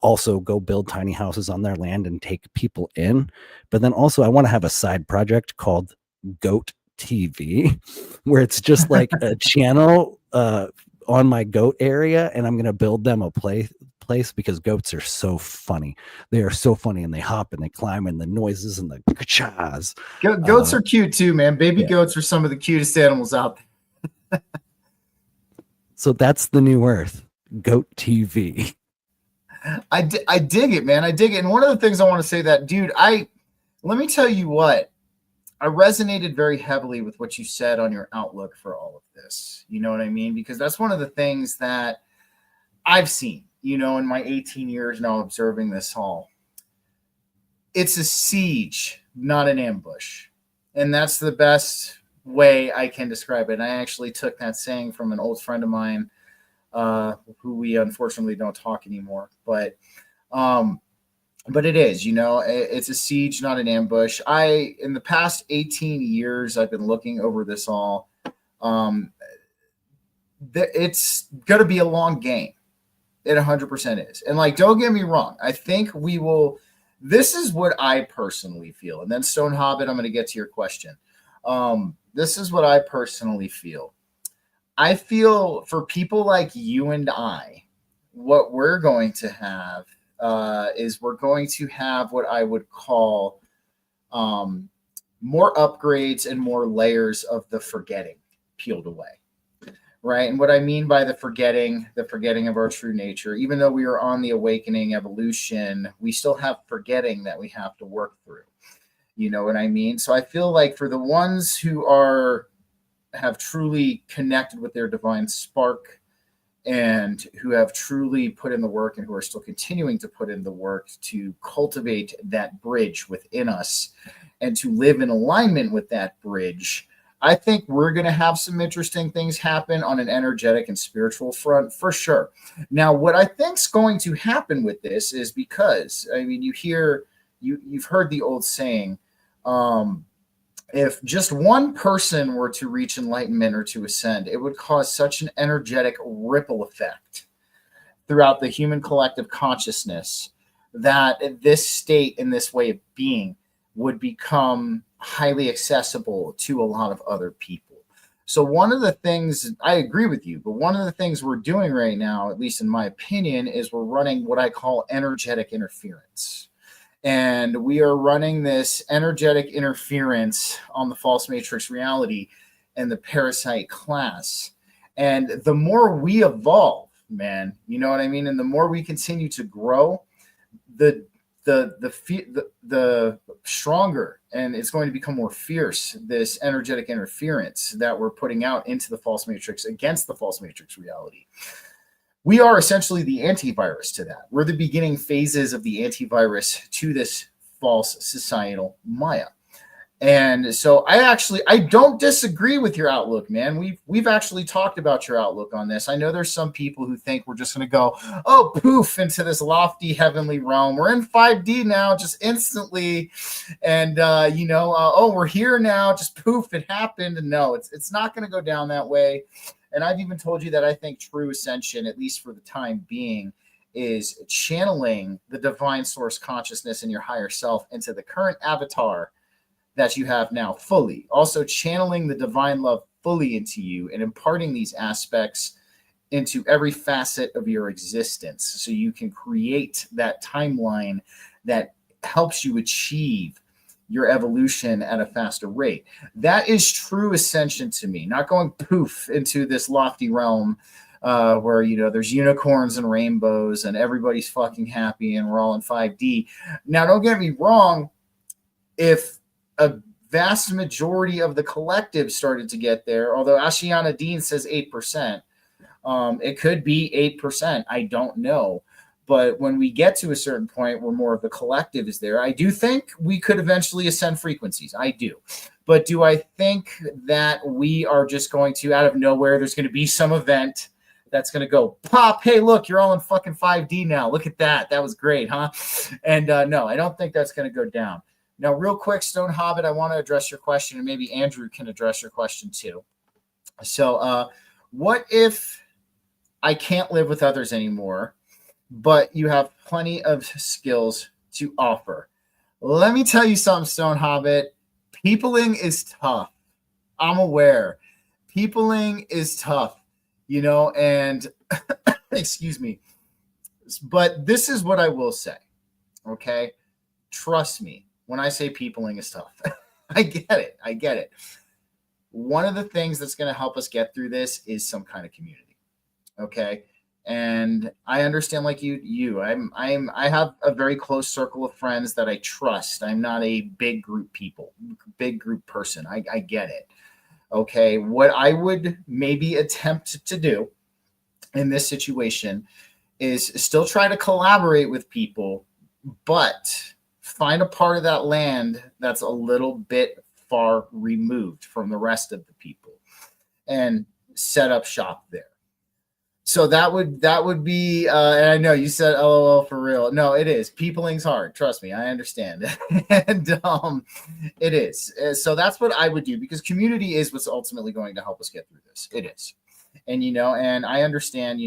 also go build tiny houses on their land and take people in. But then also I want to have a side project called Goat TV, where it's just like a channel on my goat area, and I'm going to build them a place because goats are so funny. They are so funny, and they hop and they climb, and the noises and the ka-chas. Goats are cute too, man. Baby goats are some of the cutest animals out there. So that's the new earth, Goat TV. I dig it, man. I dig it. And one of the things I want to say that, dude, let me tell you what, I resonated very heavily with what you said on your outlook for all of this. You know what I mean? Because that's one of the things that I've seen, in my 18 years now observing this all. It's a siege, not an ambush. And that's the best way I can describe it. And I actually took that saying from an old friend of mine, who we unfortunately don't talk anymore. But it is, it's a siege, not an ambush. In the past 18 years, I've been looking over this all. It's going to be a long game. It 100% is. And don't get me wrong. I think we will. This is what I personally feel. And then Stone Hobbit, I'm going to get to your question. This is what I personally feel. I feel for people like you and I, what we're going to have is we're going to have what I would call more upgrades and more layers of the forgetting peeled away. Right. And what I mean by the forgetting of our true nature, even though we are on the awakening evolution, we still have forgetting that we have to work through. You know what I mean? So I feel like for the ones who have truly connected with their divine spark and who have truly put in the work and who are still continuing to put in the work to cultivate that bridge within us and to live in alignment with that bridge, I think we're going to have some interesting things happen on an energetic and spiritual front for sure. Now, what I think's going to happen with this is because, I mean, you've heard the old saying, if just one person were to reach enlightenment or to ascend, it would cause such an energetic ripple effect throughout the human collective consciousness that this state and this way of being would become highly accessible to a lot of other people. So one of the things, I agree with you, but one of the things we're doing right now, at least in my opinion, is we're running what I call energetic interference. And we are running this energetic interference on the false matrix reality and the parasite class. And the more we evolve, man, you know what I mean? And the more we continue to grow, the stronger, and it's going to become more fierce, this energetic interference that we're putting out into the false matrix against the false matrix reality. We are essentially the antivirus to that. We're the beginning phases of the antivirus to this false societal Maya. And so I don't disagree with your outlook, man. We've actually talked about your outlook on this. I know there's some people who think we're just going to go, oh, poof, into this lofty heavenly realm. We're in 5D now, just instantly. And, oh, we're here now, just poof, it happened. And no, it's not going to go down that way. And I've even told you that I think true ascension, at least for the time being, is channeling the divine source consciousness in your higher self into the current avatar that you have now fully. Also channeling the divine love fully into you and imparting these aspects into every facet of your existence so you can create that timeline that helps you achieve your evolution at a faster rate. That is true ascension to me, not going poof into this lofty realm where, there's unicorns and rainbows and everybody's fucking happy and we're all in 5D. Now, don't get me wrong. If a vast majority of the collective started to get there, although Ashiana Dean says 8%, it could be 8%. I don't know. But when we get to a certain point where more of the collective is there, I do think we could eventually ascend frequencies. I do. But do I think that we are just going to, out of nowhere, there's going to be some event that's going to go pop, hey, look, you're all in fucking 5D now. Look at that. That was great, huh? And no, I don't think that's going to go down. Now, real quick, Stone Hobbit, I want to address your question, and maybe Andrew can address your question too. So what if I can't live with others anymore, but you have plenty of skills to offer? Let me tell you something, Stone Hobbit. Peopling is tough. I'm aware. Peopling is tough, and excuse me. But this is what I will say, okay? Trust me. When I say peopling is tough, I get it. One of the things that's going to help us get through this is some kind of community. Okay. And I understand, like I have a very close circle of friends that I trust. I'm not a big group person. I get it. Okay. What I would maybe attempt to do in this situation is still try to collaborate with people, but find a part of that land that's a little bit far removed from the rest of the people and set up shop there. So that would be, and I know you said LOL for real. No, it is. Peopling's hard. Trust me. I understand. And it is. So that's what I would do, because community is what's ultimately going to help us get through this. It is. And, and I understand,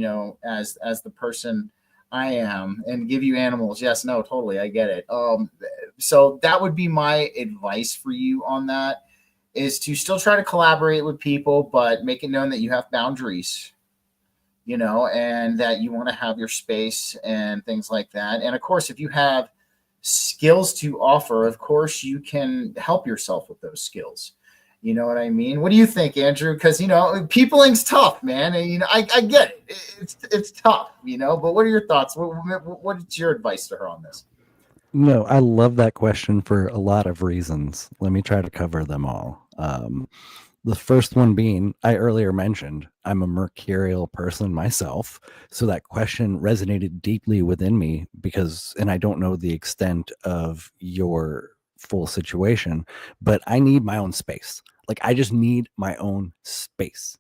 as the person I am, and give you animals. Yes, no, totally. I get it. So that would be my advice for you on that, is to still try to collaborate with people, but make it known that you have boundaries. and that you want to have your space and things like that. And of course, if you have skills to offer, of course, you can help yourself with those skills. You know what I mean? What do you think, Andrew? Because peopling's tough, man. And I get it. It's tough, But what are your thoughts? What is your advice to her on this? No, I love that question for a lot of reasons. Let me try to cover them all. The first one being, I earlier mentioned, I'm a mercurial person myself. So that question resonated deeply within me and I don't know the extent of your full situation, but I need my own space. Like, I just need my own space,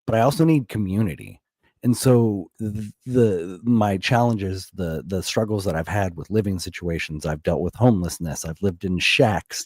but I also need community. And so my challenges, the struggles that I've had with living situations, I've dealt with homelessness, I've lived in shacks,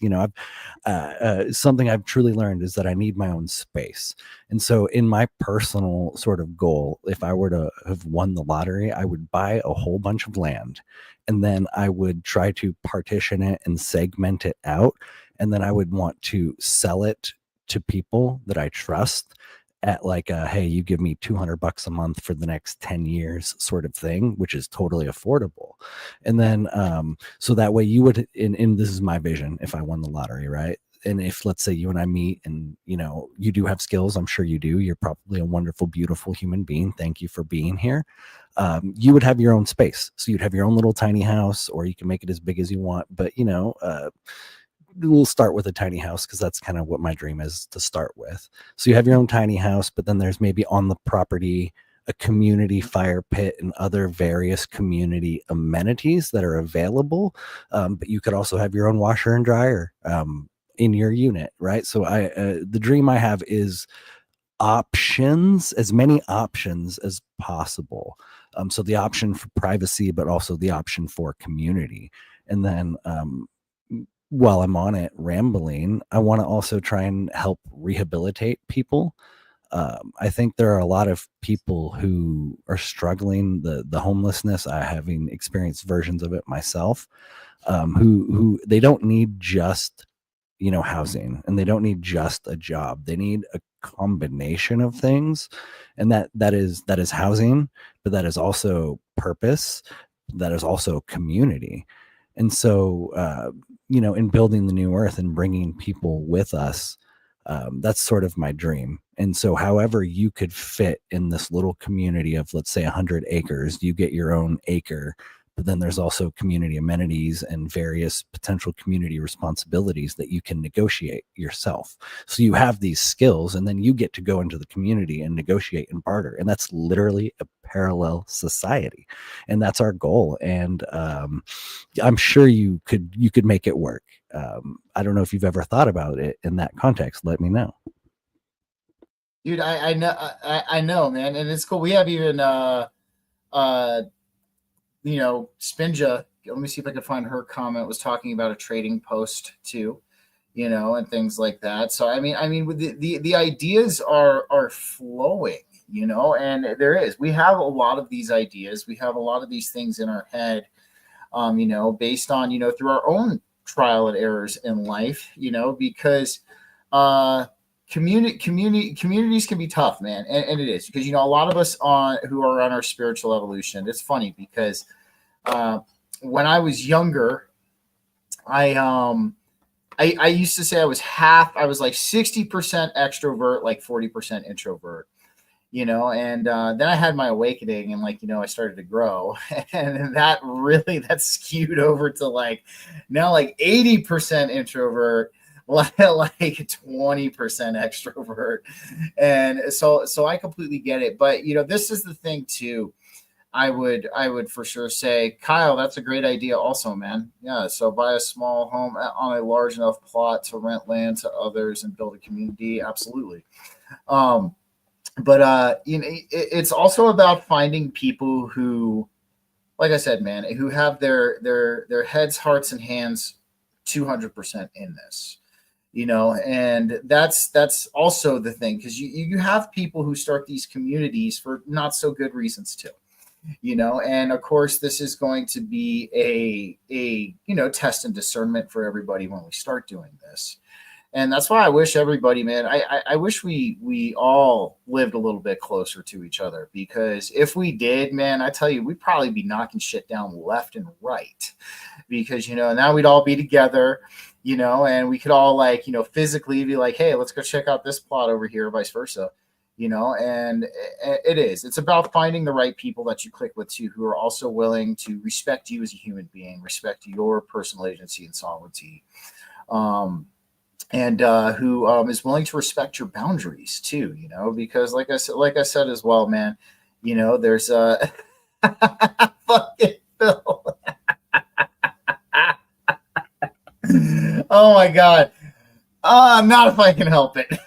something I've truly learned is that I need my own space. And so in my personal sort of goal, if I were to have won the lottery, I would buy a whole bunch of land, and then I would try to partition it and segment it out. And then I would want to sell it to people that I trust at like hey, you give me $200 a month for the next 10 years sort of thing, which is totally affordable. And then so that way you would, and this is my vision if I won the lottery, right? And if, let's say, you and I meet and you do have skills, I'm sure you do, you're probably a wonderful, beautiful human being, thank you for being here. You would have your own space, so you'd have your own little tiny house, or you can make it as big as you want, but we'll start with a tiny house because that's kind of what my dream is to start with. So you have your own tiny house, but then there's maybe on the property a community fire pit and other various community amenities that are available. But you could also have your own washer and dryer in your unit, right? So the dream I have is options, as many options as possible. So the option for privacy, but also the option for community. And then while I'm on it rambling, I want to also try and help rehabilitate people. I think there are a lot of people who are struggling, the homelessness, having experienced versions of it myself, who they don't need just housing, and they don't need just a job. They need a combination of things, and that is housing, but that is also purpose, that is also community. And so in building the new earth and bringing people with us, that's sort of my dream. And so however you could fit in this little community of, let's say, 100 acres, you get your own acre, but then there's also community amenities and various potential community responsibilities that you can negotiate yourself. So you have these skills, and then you get to go into the community and negotiate and barter. And that's literally a parallel society. And that's our goal. And I'm sure you could make it work. I don't know if you've ever thought about it in that context. Let me know. Dude, I know, man. And it's cool. We have even Spinja, let me see if I can find her comment, was talking about a trading post too, and things like that. So I mean with the ideas are flowing, and we have a lot of these ideas, we have a lot of these things in our head, based on, through our own trial and errors in life, because communities can be tough, man, and it is, because a lot of us who are on our spiritual evolution. It's funny because when I was younger, I used to say I was like 60% extrovert, like 40% introvert, and then I had my awakening, and I started to grow, and that skewed over to now 80% introvert, like 20% extrovert. And so I completely get it. But this is the thing too. I would for sure say, Kyle, that's a great idea also, man. Yeah, so buy a small home on a large enough plot to rent land to others and build a community. Absolutely. But it's also about finding people who, like I said, man, who have their heads, hearts, and hands 200% in this. And that's also the thing, because you have people who start these communities for not so good reasons too, and of course this is going to be a test and discernment for everybody when we start doing this. And that's why I wish everybody, man, I wish we all lived a little bit closer to each other, because if we did, man, I tell you, we'd probably be knocking shit down left and right, because, now we'd all be together, and we could all, like, physically be like, hey, let's go check out this plot over here, vice versa, and it's about finding the right people that you click with too, who are also willing to respect you as a human being, respect your personal agency and sovereignty. And who is willing to respect your boundaries too, because like I said as well, man, there's a fucking Phil. Oh my God. Not if I can help it.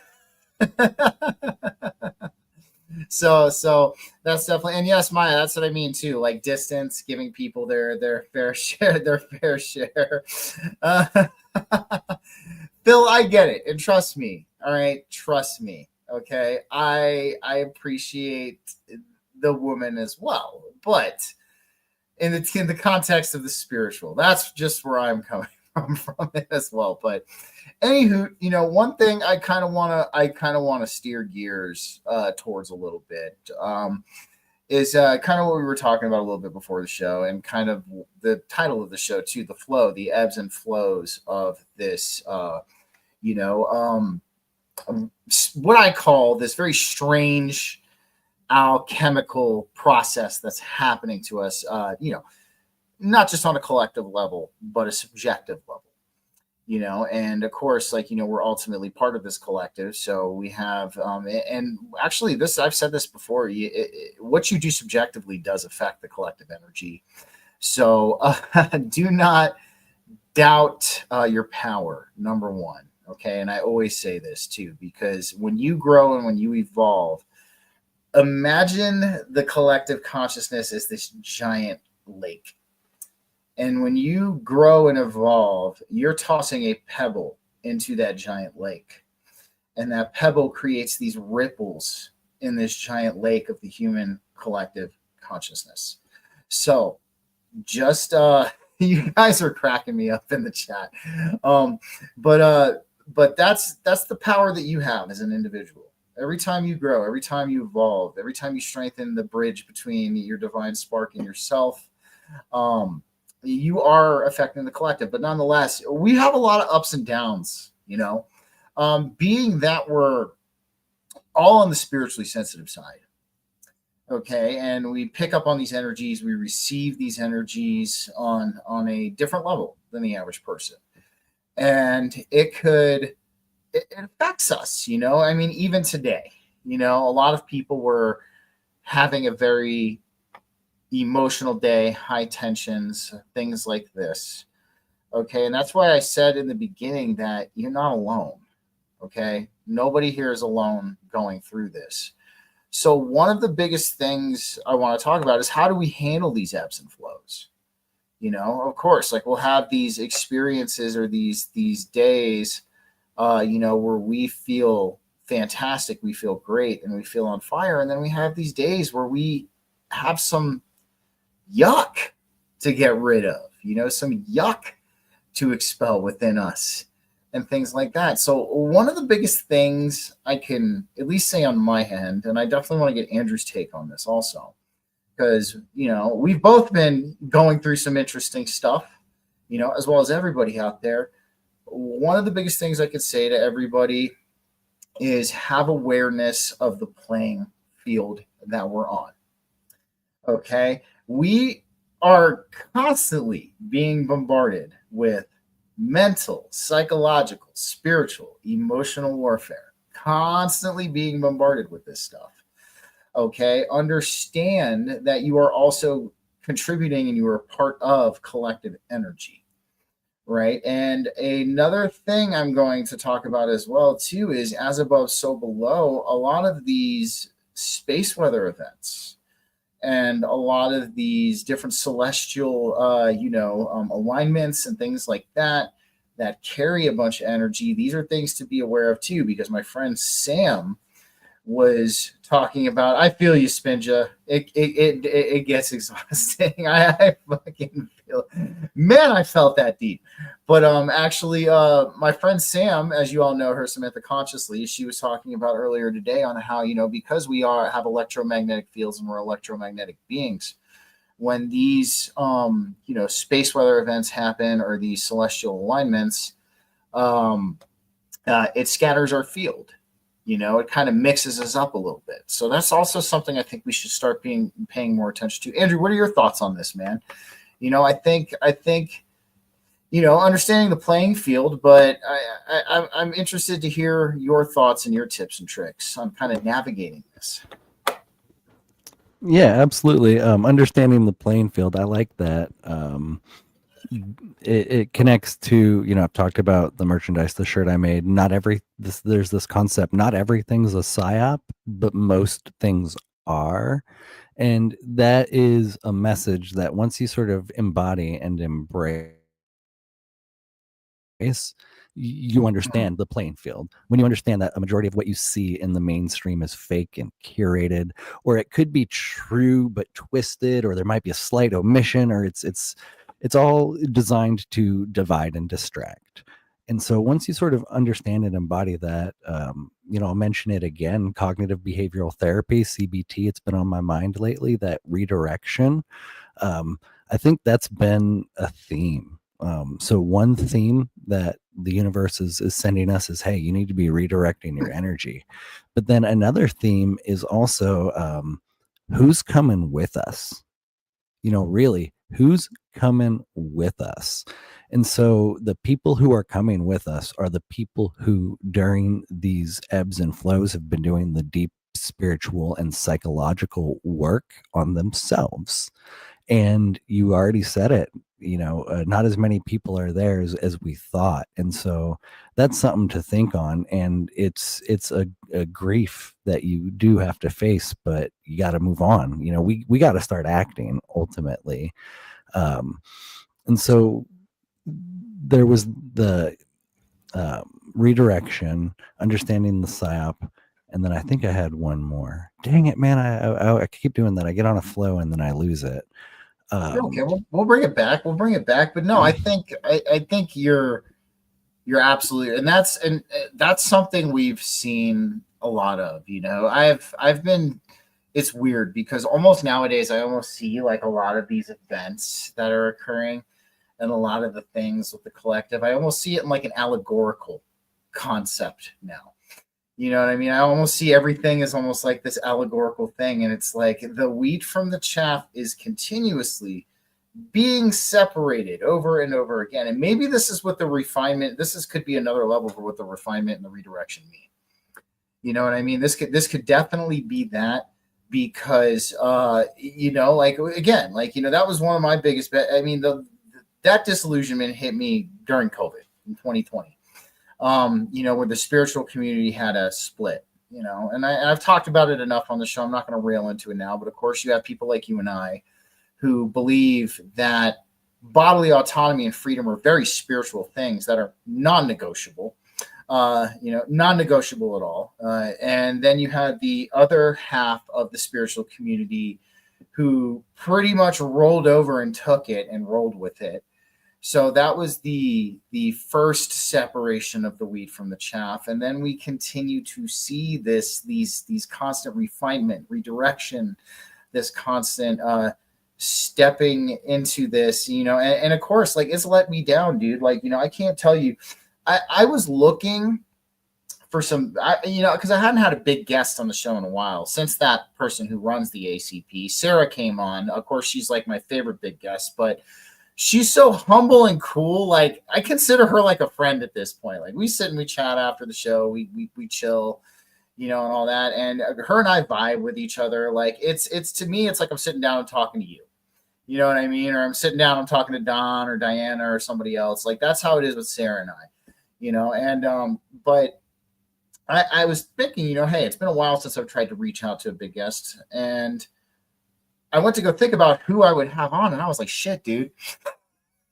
So that's definitely, and yes, Maya, that's what I mean too, like distance, giving people their fair share. Phil, I get it, and trust me. All right, trust me. Okay, I appreciate the woman as well, but in the context of the spiritual, that's just where I'm coming from it as well. But anywho, one thing I kind of want to steer gears towards a little bit is kind of what we were talking about a little bit before the show, and kind of the title of the show too, the flow, the ebbs and flows of this. What I call this very strange alchemical process that's happening to us, not just on a collective level, but a subjective level, and of course, like, we're ultimately part of this collective. So we have, and actually I've said this before, what you do subjectively does affect the collective energy. So do not doubt your power, number one. Okay. And I always say this too, because when you grow and when you evolve, imagine the collective consciousness as this giant lake. And when you grow and evolve, you're tossing a pebble into that giant lake. And that pebble creates these ripples in this giant lake of the human collective consciousness. So just, you guys are cracking me up in the chat. But that's the power that you have as an individual. Every time you grow, every time you evolve, every time you strengthen the bridge between your divine spark and yourself, you are affecting the collective. But nonetheless, we have a lot of ups and downs, being that we're all on the spiritually sensitive side. Okay. And we pick up on these energies, we receive these energies on a different level than the average person. And it affects us, I mean, even today, a lot of people were having a very emotional day, high tensions, things like this. Okay. And that's why I said in the beginning that you're not alone. Okay. Nobody here is alone going through this. So one of the biggest things I want to talk about is, how do we handle these ebbs and flows? Of course, like, we'll have these experiences or these days, where we feel fantastic, we feel great, and we feel on fire. And then we have these days where we have some yuck to get rid of, some yuck to expel within us and things like that. So one of the biggest things I can at least say on my end, and I definitely want to get Andrew's take on this also, because, we've both been going through some interesting stuff, as well as everybody out there. One of the biggest things I could say to everybody is have awareness of the playing field that we're on. Okay. We are constantly being bombarded with mental, psychological, spiritual, emotional warfare, constantly being bombarded with this stuff. Okay. Understand that you are also contributing and you are part of collective energy. Right. And another thing I'm going to talk about as well, too, is as above, so below. A lot of these space weather events and a lot of these different celestial, alignments and things like that carry a bunch of energy. These are things to be aware of, too, because my friend Sam was talking about, I feel you, Spinja. It gets exhausting. I fucking Man, I felt that deep. But actually, my friend Sam, as you all know her, Samantha Consciously, she was talking about earlier today on how, because we have electromagnetic fields and we're electromagnetic beings, when these space weather events happen or these celestial alignments, it scatters our field. It kind of mixes us up a little bit. So that's also something I think we should start paying more attention to. Andrew, what are your thoughts on this, man? I think understanding the playing field, but I'm interested to hear your thoughts and your tips and tricks on kind of navigating this. Yeah, absolutely. Understanding the playing field, I like that. It connects to, I've talked about the merchandise, the shirt I made. There's this concept, not everything's a psyop, but most things are. And that is a message that once you sort of embody and embrace, you understand the playing field. When you understand that a majority of what you see in the mainstream is fake and curated, or it could be true but twisted, or there might be a slight omission, or it's all designed to divide and distract. And so once you sort of understand and embody that, I'll mention it again, cognitive behavioral therapy, CBT, it's been on my mind lately, that redirection. I think that's been a theme. So one theme that the universe is sending us is, hey, you need to be redirecting your energy. But then another theme is also who's coming with us? Really, who's coming with us? And so the people who are coming with us are the people who during these ebbs and flows have been doing the deep spiritual and psychological work on themselves. And you already said it, not as many people are there as we thought. And so that's something to think on. And it's a grief that you do have to face, but you got to move on. We got to start acting ultimately. And so there was the redirection, understanding the psyop. And then I think I had one more. Dang it, man. I keep doing that. I get on a flow and then I lose it. Okay, we'll bring it back. But no, I think you're absolutely, and that's something we've seen a lot of. I've been. It's weird because almost nowadays I almost see like a lot of these events that are occurring, and a lot of the things with the collective. I almost see it in like an allegorical concept now. You know what I mean? I almost see everything as almost like this allegorical thing. And it's like the wheat from the chaff is continuously being separated over and over again. And maybe this is what the refinement, could be another level for what the refinement and the redirection mean. You know what I mean? This could definitely be that because, like, again, like, that was one of my biggest, that disillusionment hit me during COVID in 2020. Where the spiritual community had a split, and I've talked about it enough on the show. I'm not going to rail into it now, but of course you have people like you and I who believe that bodily autonomy and freedom are very spiritual things that are non-negotiable, non-negotiable at all. And then you had the other half of the spiritual community who pretty much rolled over and took it and rolled with it. So that was the first separation of the wheat from the chaff, and then we continue to see these constant refinement, redirection, this constant stepping into this, and of course, like, it's let me down, dude. Like, I can't tell you, I was looking for some, because I hadn't had a big guest on the show in a while since that person who runs the ACP, Sarah, came on. Of course, she's like my favorite big guest, but she's so humble and cool. Like, I consider her like a friend at this point. Like, we sit and we chat after the show. We chill, and all that. And her and I vibe with each other. Like, it's to me, it's like I'm sitting down and talking to you. You know what I mean? Or I'm sitting down, I'm talking to Don or Diana or somebody else. Like, that's how it is with Sarah and I, and but I was thinking, hey, it's been a while since I've tried to reach out to a big guest, and I went to go think about who I would have on, and I was like, shit, dude.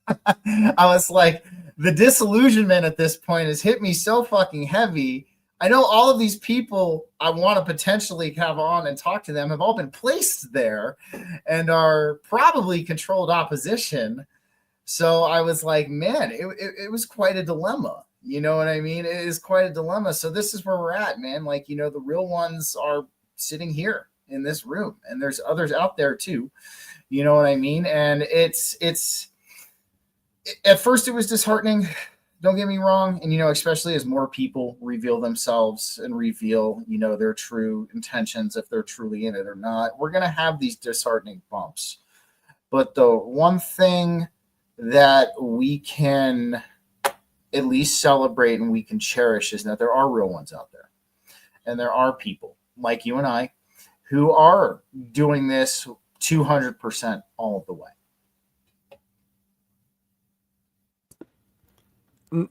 I was like, the disillusionment at this point has hit me so fucking heavy. I know all of these people I want to potentially have on and talk to them have all been placed there and are probably controlled opposition. So I was like, man, it was quite a dilemma. You know what I mean? It is quite a dilemma. So this is where we're at, man. Like, you know, the real ones are sitting here in this room, and there's others out there too. You know what I mean? And it's at first it was disheartening. Don't get me wrong. And, you know, especially as more people reveal themselves and reveal, you know, their true intentions, if they're truly in it or not, we're going to have these disheartening bumps. But the one thing that we can at least celebrate and we can cherish is that there are real ones out there. And there are people like you and I who are doing this 200% all of the way.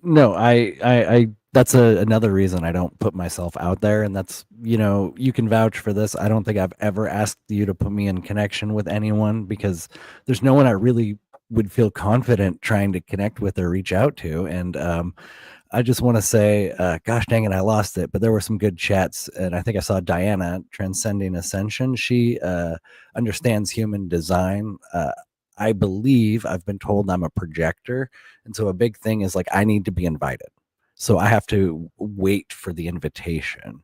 No, I that's another reason I don't put myself out there. And that's, you know, you can vouch for this. I don't think I've ever asked you to put me in connection with anyone because there's no one I really would feel confident trying to connect with or reach out to. And I just want to say, gosh dang it, I lost it. But there were some good chats. And I think I saw Diana, Transcending Ascension. She understands human design. I believe I've been told I'm a projector. And so a big thing is like, I need to be invited. So I have to wait for the invitation.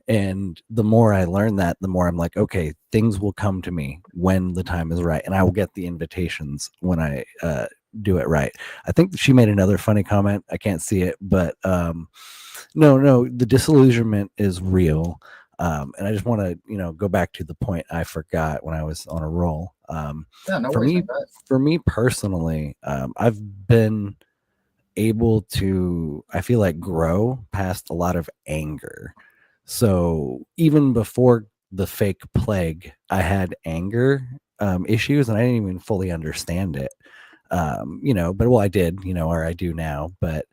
And the more I learn that, the more I'm like, okay, things will come to me when the time is right. And I will get the invitations when I do it right. I think she made another funny comment. I can't see it, but no, the disillusionment is real. And I just want to, you know, go back to the point I forgot when I was on a roll. Yeah, no for worries, me, man. Go ahead. for me personally, I've been able to, I feel like, grow past a lot of anger. So even before the fake plague, I had anger issues, and I didn't even fully understand it. You know, but well, I did, you know, or I do now. But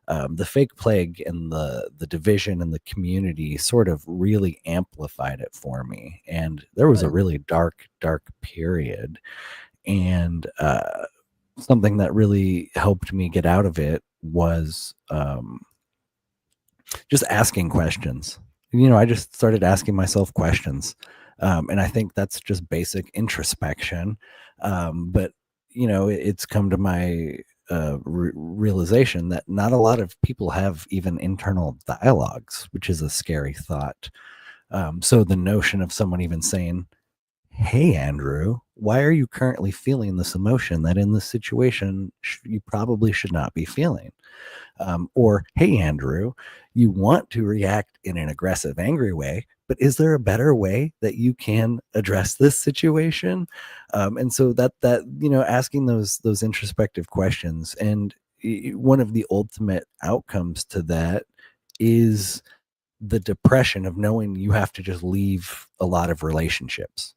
the fake plague and the division in the community sort of really amplified it for me, and there was a Right. really dark period. And something that really helped me get out of it was just asking questions. You know, I just started asking myself questions. And I think that's just basic introspection. But, you know, it's come to my realization that not a lot of people have even internal dialogues, which is a scary thought. So the notion of someone even saying, hey, Andrew, why are you currently feeling this emotion that in this situation you probably should not be feeling? Or, hey, Andrew, you want to react in an aggressive, angry way, but is there a better way that you can address this situation? And so that you know, asking those introspective questions, and one of the ultimate outcomes to that is the depression of knowing you have to just leave a lot of relationships.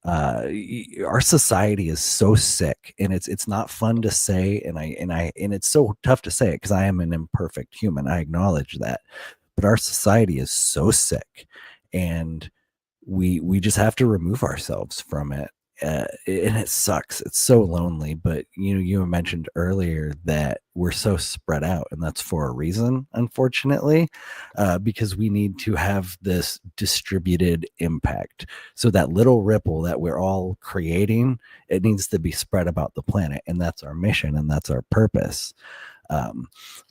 Our society is so sick, and it's not fun to say, and it's so tough to say it because I am an imperfect human. I acknowledge that, but our society is so sick, and we just have to remove ourselves from it. And it sucks. It's so lonely. But you know, you mentioned earlier that we're so spread out, and that's for a reason, unfortunately, because we need to have this distributed impact. So that little ripple that we're all creating, it needs to be spread about the planet, and that's our mission, and that's our purpose.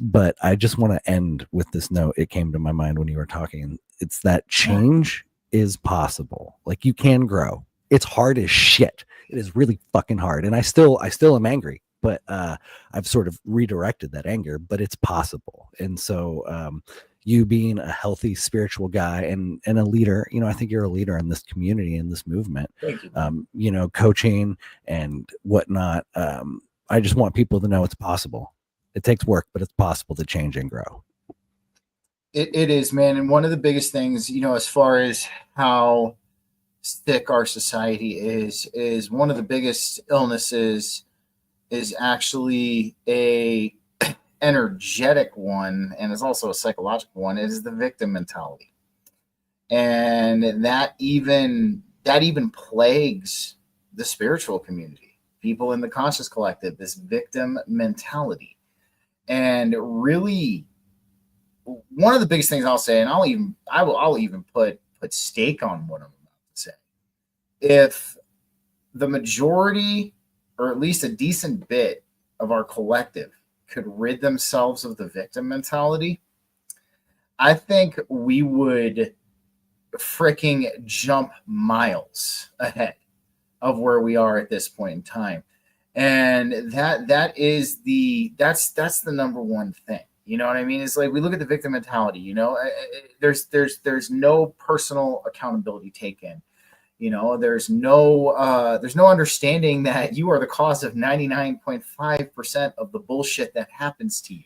But I just want to end with this note. It came to my mind when you were talking. It's that change is possible. Like, you can grow. It's hard as shit. It is really fucking hard. And I still am angry, but I've sort of redirected that anger, but it's possible. And so you being a healthy spiritual guy and a leader, you know, I think you're a leader in this community, in this movement. Thank you. You know, coaching and whatnot. I just want people to know it's possible. It takes work, but it's possible to change and grow. It is, man. And one of the biggest things, you know, as far as how sick our society is one of the biggest illnesses is actually a energetic one, and is also a psychological one. It is the victim mentality. And that even plagues the spiritual community, people in the conscious collective, this victim mentality. And really, one of the biggest things I'll say, and I'll even put stake on what I'm about to say. If the majority, or at least a decent bit of our collective could rid themselves of the victim mentality, I think we would freaking jump miles ahead of where we are at this point in time. And that's the number one thing. You know what I mean? It's like we look at the victim mentality, you know, there's no personal accountability taken. You know, there's no understanding that you are the cause of 99.5% of the bullshit that happens to you.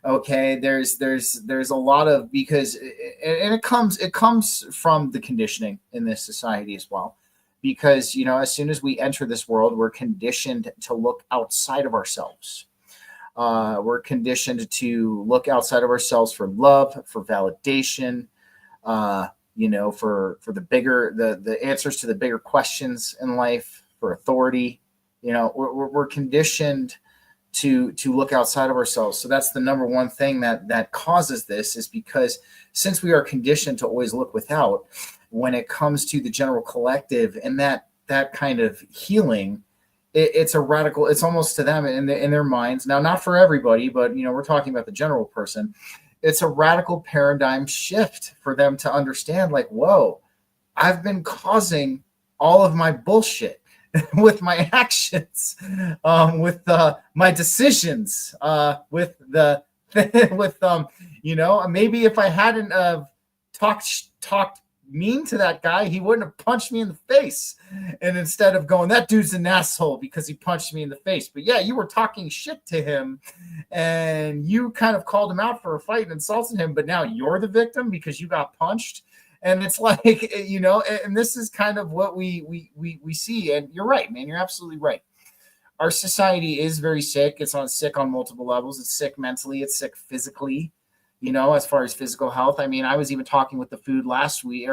Okay, there's a lot of, because it comes from the conditioning in this society as well. Because, you know, as soon as we enter this world, we're conditioned to look outside of ourselves. We're conditioned to look outside of ourselves for love, for validation, you know, for the answers to the bigger questions in life, for authority. You know, we're conditioned to look outside of ourselves. So that's the number one thing that causes this, is because since we are conditioned to always look without, when it comes to the general collective and that kind of healing, it's a radical, it's almost to them in their minds. Now, not for everybody, but, you know, we're talking about the general person. It's a radical paradigm shift for them to understand, like, whoa, I've been causing all of my bullshit with my actions, with my decisions, with you know, maybe if I hadn't talked mean to that guy, he wouldn't have punched me in the face. And instead of going, that dude's an asshole because he punched me in the face. But yeah, you were talking shit to him and you kind of called him out for a fight and insulted him, but now you're the victim because you got punched. And it's like, you know, and this is kind of what we see. And you're right, man. You're absolutely right. Our society is very sick. It's sick on multiple levels. It's sick mentally. It's sick physically. You know, as far as physical health. I mean, I was even talking about the food last week,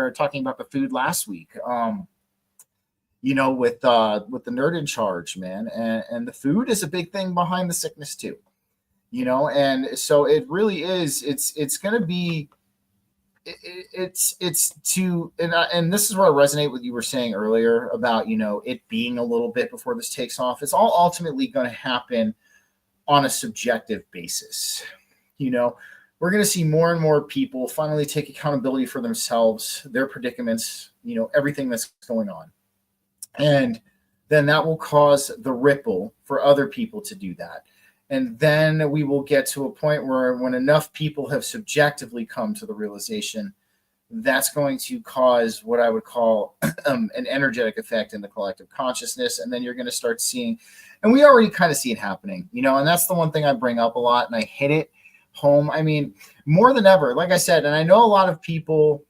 you know, with the nerd in charge, man. And the food is a big thing behind the sickness too, you know? And so it really is, it's going to be, and this is where I resonate with you were saying earlier about, you know, it being a little bit before this takes off. It's all ultimately going to happen on a subjective basis. You know, we're going to see more and more people finally take accountability for themselves, their predicaments, you know, everything that's going on. And then that will cause the ripple for other people to do that. And then we will get to a point where when enough people have subjectively come to the realization, that's going to cause what I would call an energetic effect in the collective consciousness. And then you're going to start seeing, and we already kind of see it happening, you know, and that's the one thing I bring up a lot and I hit it home. I mean, more than ever, like I said, and I know a lot of people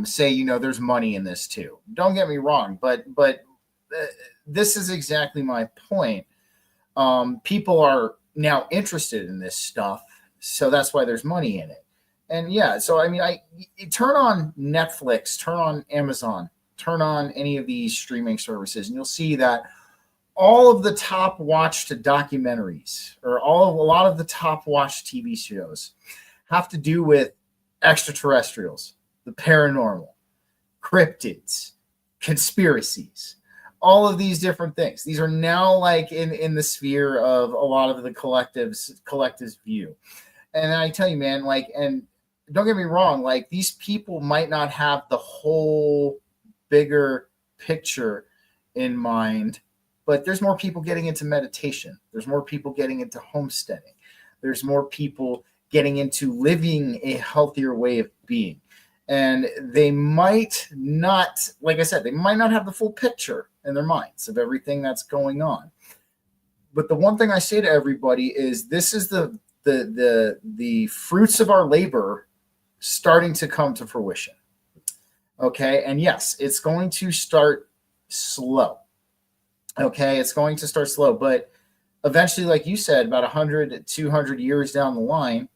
say, you know, there's money in this too. Don't get me wrong, but this is exactly my point. People are now interested in this stuff, so that's why there's money in it. And yeah, so I mean, you turn on Netflix, turn on Amazon, turn on any of these streaming services, and you'll see that all of the top watched documentaries or a lot of the top watched TV shows have to do with extraterrestrials, the paranormal, cryptids, conspiracies, all of these different things. These are now like in the sphere of a lot of the collective's view. And I tell you, man, like, and don't get me wrong, like these people might not have the whole bigger picture in mind, but there's more people getting into meditation. There's more people getting into homesteading. There's more people getting into living a healthier way of being. And they might not, like I said, they might not have the full picture in their minds of everything that's going on. But the one thing I say to everybody is this is the fruits of our labor starting to come to fruition. Okay. And yes, it's going to start slow. Okay. It's going to start slow, but eventually, like you said, about 100, 200 years down the line,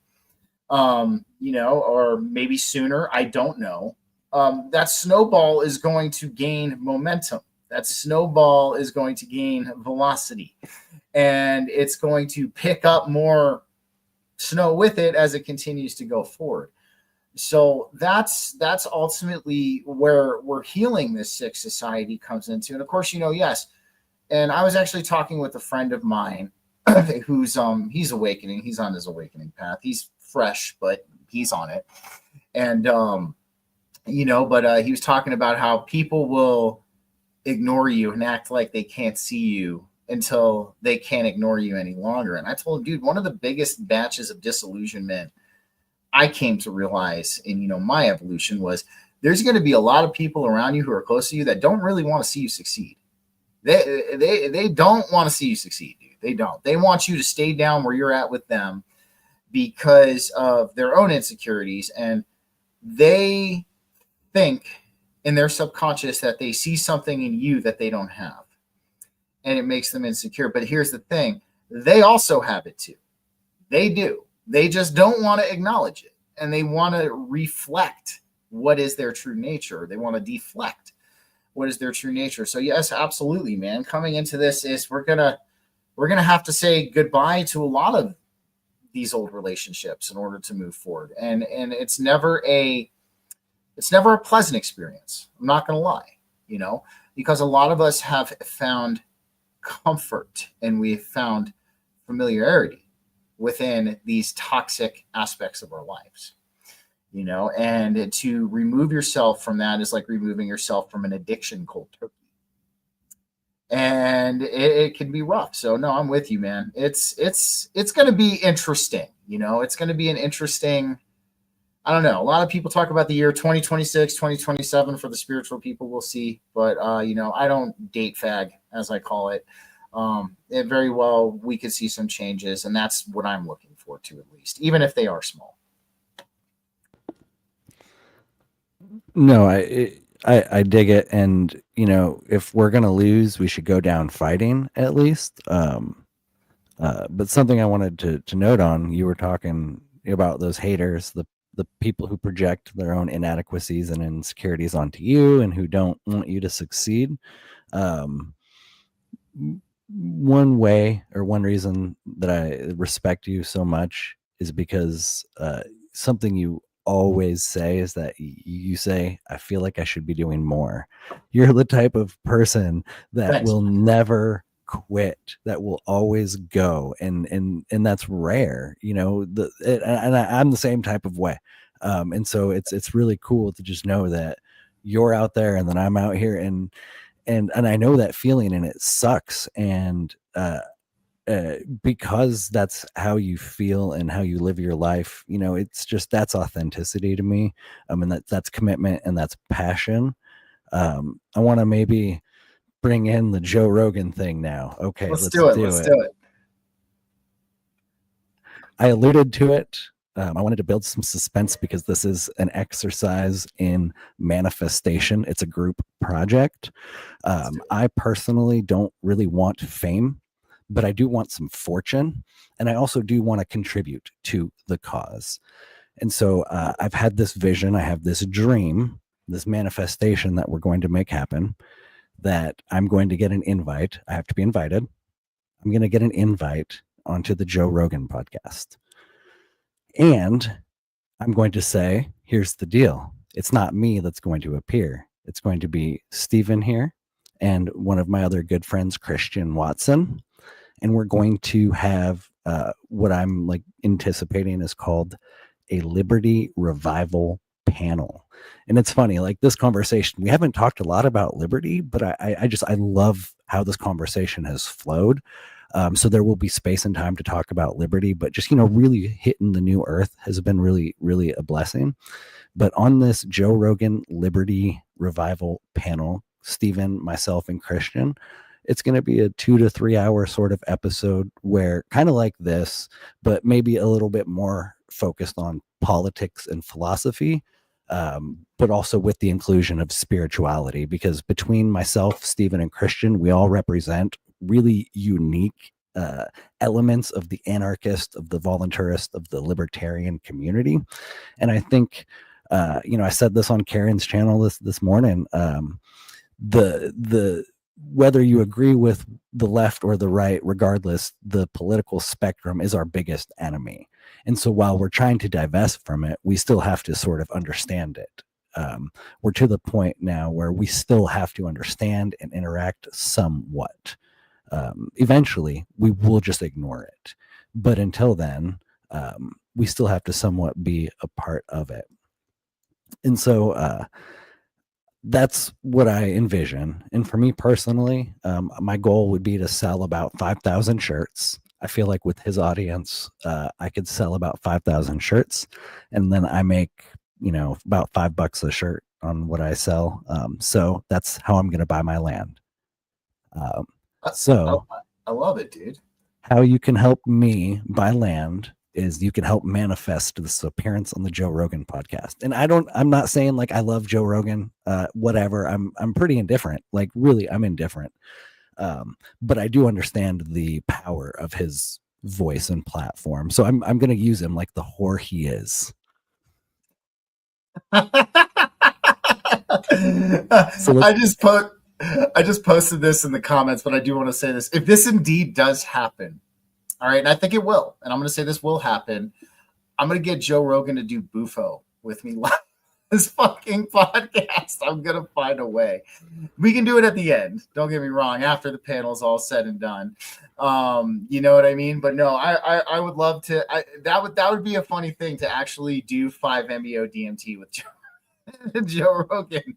you know, or maybe sooner, I don't know. That snowball is going to gain momentum. That snowball is going to gain velocity, and it's going to pick up more snow with it as it continues to go forward. So that's ultimately where healing this sick society comes into. And of course, you know, yes, And I was actually talking with a friend of mine who's he's awakening. He's on his awakening path. He's fresh, but he's on it. And but he was talking about how people will ignore you and act like they can't see you until they can't ignore you any longer. And I told him, dude, one of the biggest batches of disillusionment I came to realize in my evolution was there's going to be a lot of people around you who are close to you that don't really want to see you succeed. They don't want to see you succeed, dude. They don't. They want you to stay down where you're at with them because of their own insecurities, and they think in their subconscious that they see something in you that they don't have, and it makes them insecure. But here's the thing, they also have it too. They do. They just don't want to acknowledge it, and they want to reflect what is their true nature. They want to deflect what is their true nature. So yes, absolutely, man. Coming into this is we're gonna have to say goodbye to a lot of these old relationships in order to move forward. And it's never a pleasant experience. I'm not gonna lie, because a lot of us have found comfort and we've found familiarity within these toxic aspects of our lives. And to remove yourself from that is like removing yourself from an addiction cold turkey. And it can be rough. So no, I'm with you, man. It's going to be interesting. It's going to be an interesting, I don't know. A lot of people talk about the year 2026, 2027 for the spiritual people. We'll see. But, I don't date fag, as I call it. It very well, we could see some changes. And that's what I'm looking forward to, at least, even if they are small. No, I dig it, and if we're gonna lose, we should go down fighting at least. But something I wanted to note on, you were talking about those haters, the people who project their own inadequacies and insecurities onto you, and who don't want you to succeed. One way or one reason that I respect you so much is because something you always say is that you say, I feel like I should be doing more. You're the type of person that Thanks. will never quit, that will always go, and that's rare, and I'm the same type of way, and so it's really cool to just know that you're out there and then I'm out here, and I know that feeling, and it sucks, and because that's how you feel and how you live your life, it's just, that's authenticity to me, and that's commitment and that's passion. I want to maybe bring in the Joe Rogan thing now. Okay, let's do it. I alluded to it. I wanted to build some suspense because this is an exercise in manifestation. It's a group project. I personally don't really want fame, but I do want some fortune, and I also do want to contribute to the cause. And so I've had this vision, I have this dream, this manifestation that we're going to make happen, that I'm going to get an invite. I have to be invited. I'm going to get an invite onto the Joe Rogan podcast. And I'm going to say, here's the deal. It's not me that's going to appear. It's going to be Stephen here and one of my other good friends, Christian Watson. And we're going to have what I'm anticipating is called a Liberty Revival panel. And it's funny, this conversation, we haven't talked a lot about liberty, but I love how this conversation has flowed. So there will be space and time to talk about liberty, but just, really hitting the new earth has been really, really a blessing. But on this Joe Rogan Liberty Revival panel, Stephen, myself, and Christian, it's going to be a 2 to 3 hour sort of episode where, kind of like this, but maybe a little bit more focused on politics and philosophy, but also with the inclusion of spirituality, because between myself, Stephen, and Christian, we all represent really unique elements of the anarchist, of the voluntarist, of the libertarian community. And I think, I said this on Karen's channel this morning, the whether you agree with the left or the right, regardless, the political spectrum is our biggest enemy. And so while we're trying to divest from it, we still have to sort of understand it. We're to the point now where we still have to understand and interact somewhat. eventually we will just ignore it. But until then, we still have to somewhat be a part of it. And so that's what I envision. And for me personally, my goal would be to sell about 5,000 shirts. I feel like with his audience, I could sell about 5,000 shirts, and then I make, about $5 a shirt on what I sell. So that's how I'm going to buy my land. So I love it, dude. How you can help me buy land is you can help manifest this appearance on the Joe Rogan podcast. And I'm not saying like I love Joe Rogan, whatever. I'm pretty indifferent. Like really, I'm indifferent. But I do understand the power of his voice and platform. So I'm going to use him like the whore he is. So I just posted this in the comments, but I do want to say this. If this indeed does happen, all right, and I think it will, and I'm going to say this will happen, I'm going to get Joe Rogan to do Bufo with me live this fucking podcast. I'm going to find a way. We can do it at the end. Don't get me wrong, after the panel's all said and done. You know what I mean? But no, I would love to. That would be a funny thing to actually do 5-MeO DMT with Joe Rogan.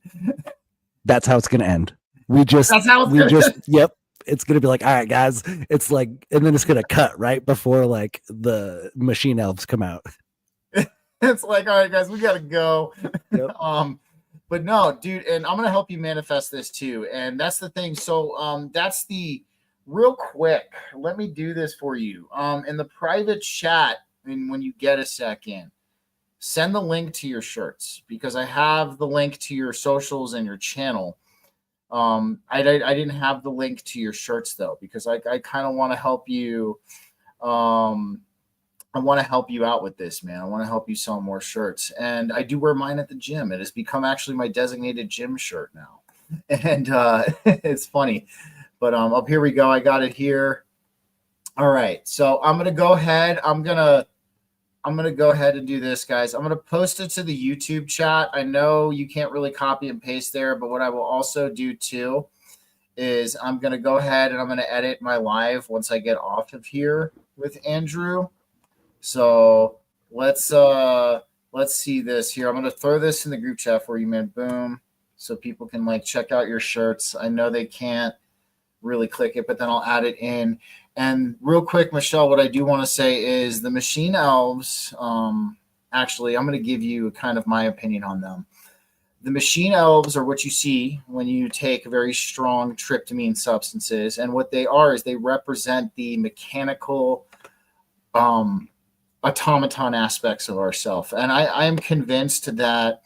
That's how it's going to end. Yep. It's going to be like, all right, guys, it's like, and then it's going to cut right before like the machine elves come out. It's like, all right, guys, we got to go. Yep. But no, dude, and I'm going to help you manifest this too. And that's the thing. So that's the real quick. Let me do this for you. In the private chat, and when you get a second, send the link to your shirts, because I have the link to your socials and your channel. I didn't have the link to your shirts though, because I kind of want to help you. I want to help you out with this, man. I want to help you sell more shirts, and I do wear mine at the gym. It has become actually my designated gym shirt now, and it's funny. But up here we go. I got it here. All right, so I'm gonna go ahead. I'm gonna go ahead and do this, guys. I'm gonna post it to the YouTube chat. I know you can't really copy and paste there, but what I will also do too is I'm gonna go ahead and I'm gonna edit my live once I get off of here with Andrew. So let's see this here. I'm gonna throw this in the group chat for you, man. Boom, so people can like check out your shirts. I know they can't really click it, but then I'll add it in. And real quick, Michelle, what I do want to say is the machine elves, actually, I'm going to give you kind of my opinion on them. The machine elves are what you see when you take very strong tryptamine substances. And what they are is they represent the mechanical automaton aspects of ourself. And I am convinced that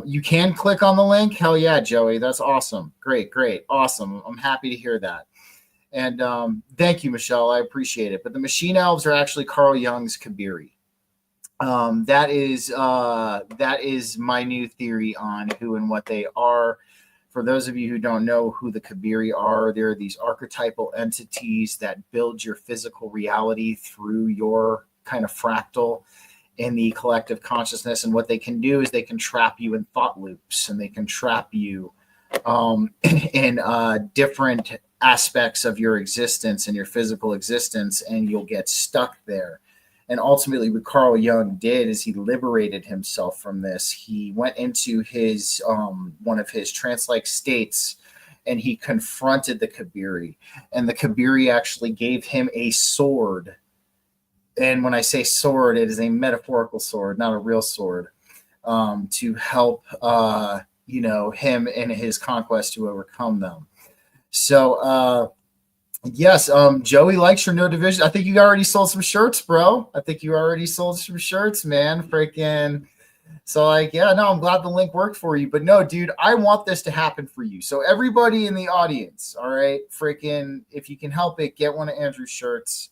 you can click on the link. Hell yeah, Joey. That's awesome. Great. Awesome. I'm happy to hear that. And thank you, Michelle. I appreciate it. But the machine elves are actually Carl Jung's Kabiri. That is my new theory on who and what they are. For those of you who don't know who the Kabiri are, they're these archetypal entities that build your physical reality through your kind of fractal in the collective consciousness. And what they can do is they can trap you in thought loops, and they can trap you in different aspects of your existence and your physical existence, and you'll get stuck there. And ultimately what Carl Jung did is he liberated himself from this. He went into his one of his trance-like states, and he confronted the Kabiri, and the Kabiri actually gave him a sword. And when I say sword, it is a metaphorical sword, not a real sword, to help him in his conquest to overcome them. So, yes, Joey likes your no division. I think you already sold some shirts, bro. I think you already sold some shirts, man. Freaking. So, like, yeah, no, I'm glad the link worked for you. But no, dude, I want this to happen for you. So, everybody in the audience, all right, freaking, if you can help it, get one of Andrew's shirts.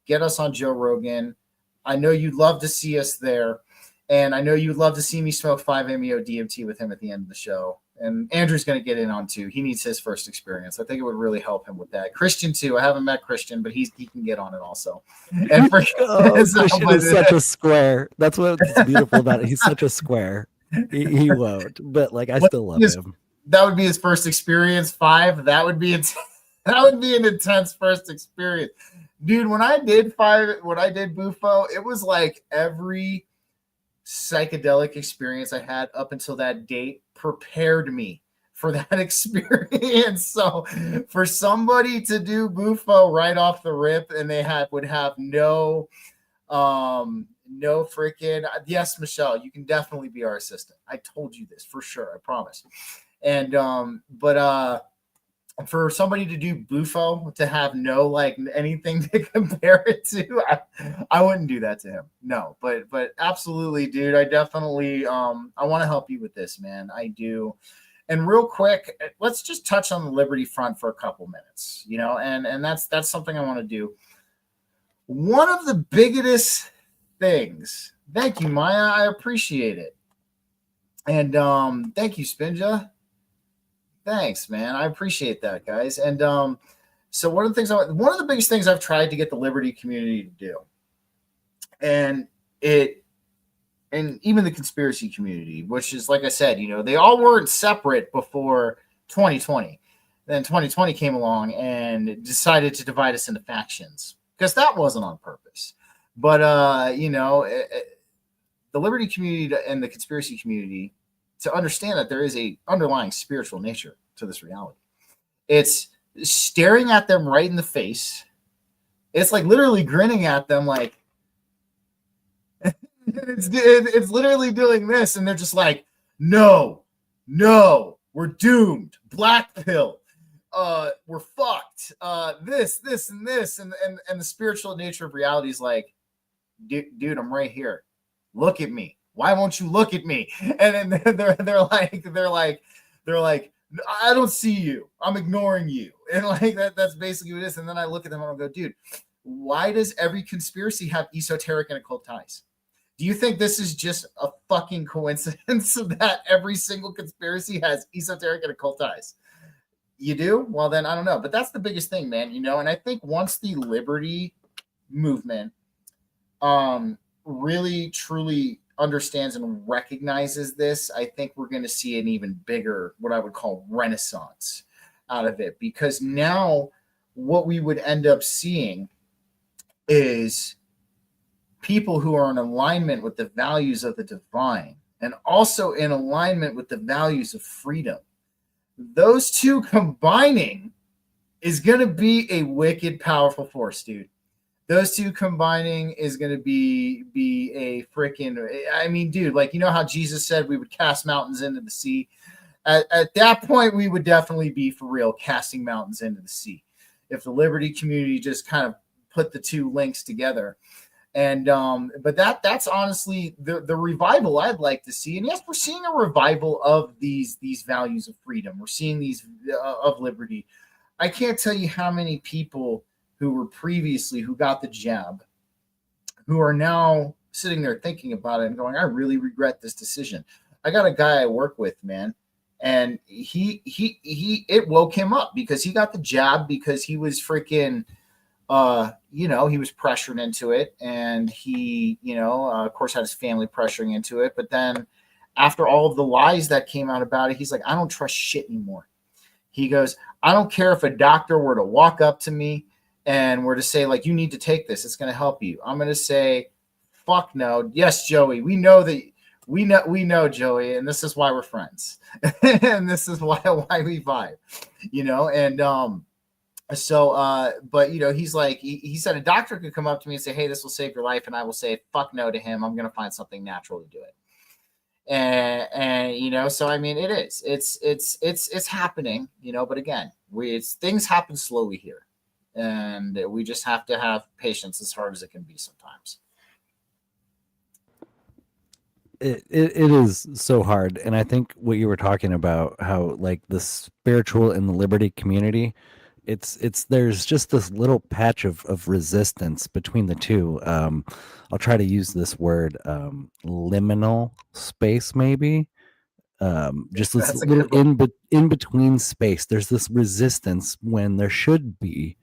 Get us on Joe Rogan. I know you'd love to see us there. And I know you'd love to see me smoke 5-MeO DMT with him at the end of the show. And Andrew's going to get in on too. He needs his first experience. I think it would really help him with that. Christian too. I haven't met Christian, but he can get on it also. And for Christian is such a square. That's what's beautiful about it. He's such a square. He won't. But like, I still love him. That would be his first experience. 5. That would be it. That would be an intense first experience. Dude, when I did Bufo, it was like every psychedelic experience I had up until that date prepared me for that experience. So for somebody to do Bufo right off the rip and would have no freaking, yes, Michelle, you can definitely be our assistant. I told you this for sure, I promise. And but for somebody to do Bufo, to have no like anything to compare it to, I wouldn't do that to him. No, but absolutely, dude. I definitely I want to help you with this, man. I do. And real quick, let's just touch on the Liberty front for a couple minutes, and that's something I want to do. One of the biggest things. Thank you, Maya. I appreciate it. And thank you, Spinja. Thanks, man. I appreciate that, guys. And so one of the biggest things I've tried to get the Liberty community to do, and even the conspiracy community, which is, like I said, they all weren't separate before 2020. Then 2020 came along and decided to divide us into factions, because that wasn't on purpose. But the Liberty community and the conspiracy community, to understand that there is a underlying spiritual nature to this reality. It's staring at them right in the face. It's like literally grinning at them, like it's literally doing this, and they're just like, no, we're doomed. Black pill. We're fucked. This, and this, and the spiritual nature of reality is like, dude, I'm right here. Look at me. Why won't you look at me? And then they're like, I don't see you. I'm ignoring you. And like that's basically what it is. And then I look at them and I'll go, dude, why does every conspiracy have esoteric and occult ties? Do you think this is just a fucking coincidence that every single conspiracy has esoteric and occult ties? You do? Well, then I don't know. But that's the biggest thing, man. And I think once the Liberty movement really, truly understands and recognizes this, I think we're going to see an even bigger, what I would call, renaissance out of it. Because now what we would end up seeing is people who are in alignment with the values of the divine and also in alignment with the values of freedom. Those two combining is going to be a wicked powerful force, dude. Those two combining is going to be a freaking, I mean, dude, like, how Jesus said we would cast mountains into the sea? At that point, we would definitely be, for real, casting mountains into the sea. If the Liberty community just kind of put the two links together. And but that's honestly the revival I'd like to see. And yes, we're seeing a revival of these values of freedom. We're seeing these of liberty. I can't tell you how many people who were previously, who got the jab, who are now sitting there thinking about it and going, I really regret this decision. I got a guy I work with, man, and he it woke him up because he got the jab, because he was freaking, he was pressured into it, and he, of course, had his family pressuring into it. But then after all of the lies that came out about it, he's like, I don't trust shit anymore. He goes, I don't care if a doctor were to walk up to me and were to say, like, you need to take this, it's going to help you. I'm going to say, fuck no. Yes, Joey, we know, Joey, and this is why we're friends. And this is why we vibe, and but he's like, he said a doctor could come up to me and say, hey, this will save your life, and I will say fuck no to him. I'm going to find something natural to do it. And so I mean, it's happening, but again, things happen slowly here, and we just have to have patience, as hard as it can be sometimes. It is so hard. And I think what you were talking about, how like the spiritual and the liberty community, there's just this little patch of resistance between the two. I'll try to use this word, liminal space, maybe. Just this little in between space. There's this resistance when there should be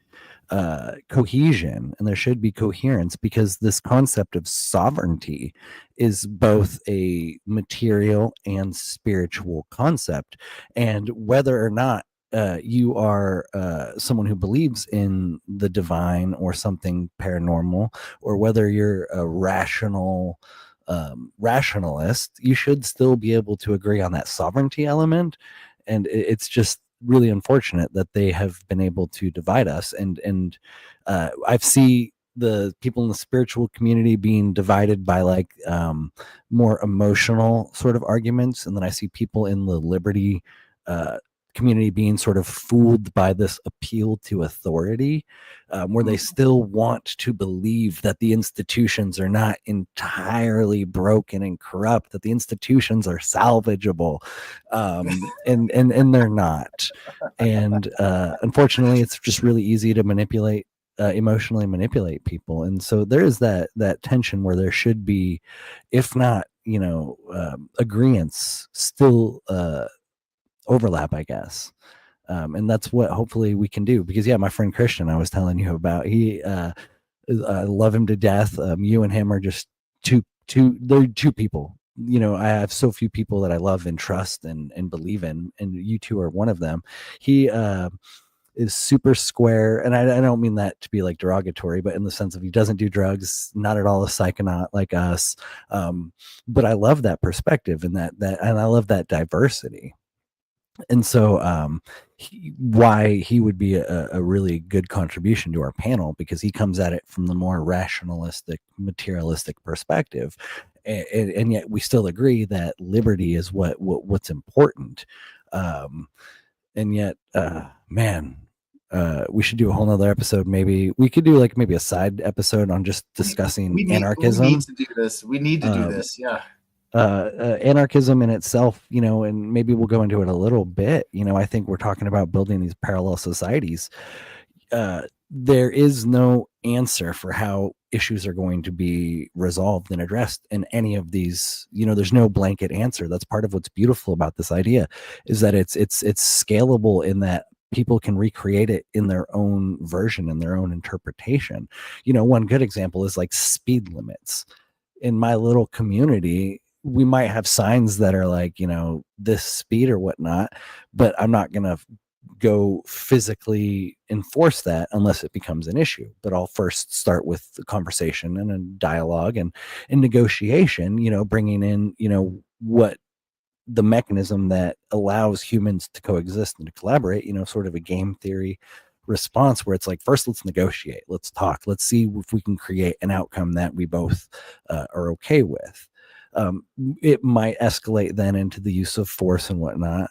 cohesion and there should be coherence, because this concept of sovereignty is both a material and spiritual concept. And whether or not you are someone who believes in the divine or something paranormal, or whether you're a rationalist, you should still be able to agree on that sovereignty element. And it's just really unfortunate that they have been able to divide us. And I've seen the people in the spiritual community being divided by like more emotional sort of arguments, and then I see people in the liberty community being sort of fooled by this appeal to authority, where they still want to believe that the institutions are not entirely broken and corrupt, that the institutions are salvageable, and they're not. And unfortunately, it's just really easy to emotionally manipulate people. And so there is that tension where there should be, if not, agreements, still overlap, I guess. And that's what hopefully we can do, because my friend Christian I was telling you about, I love him to death. You and him are just they're two people. I have so few people that I love and trust and believe in, and you two are one of them. He is super square, and I don't mean that to be like derogatory, but in the sense of he doesn't do drugs, not at all a psychonaut like us. But I love that perspective, and and I love that diversity. And so why he would be a really good contribution to our panel, because he comes at it from the more rationalistic, materialistic perspective. And yet we still agree that liberty is what's important. And yet, man, we should do a whole nother episode. Maybe we could do maybe a side episode on just discussing anarchism. We need to do this. We need to do this. Yeah. Anarchism in itself, and maybe we'll go into it a little bit. I think we're talking about building these parallel societies. There is no answer for how issues are going to be resolved and addressed in any of these. There's no blanket answer. That's part of what's beautiful about this idea, is that it's scalable in that people can recreate it in their own version and their own interpretation. One good example is like speed limits. In my little community, we might have signs that are like, this speed or whatnot, but I'm not going to go physically enforce that unless it becomes an issue. But I'll first start with the conversation and a dialogue and negotiation, bringing in, what the mechanism that allows humans to coexist and to collaborate, sort of a game theory response, where it's like, first let's negotiate, let's talk, let's see if we can create an outcome that we both are okay with. It might escalate then into the use of force and whatnot.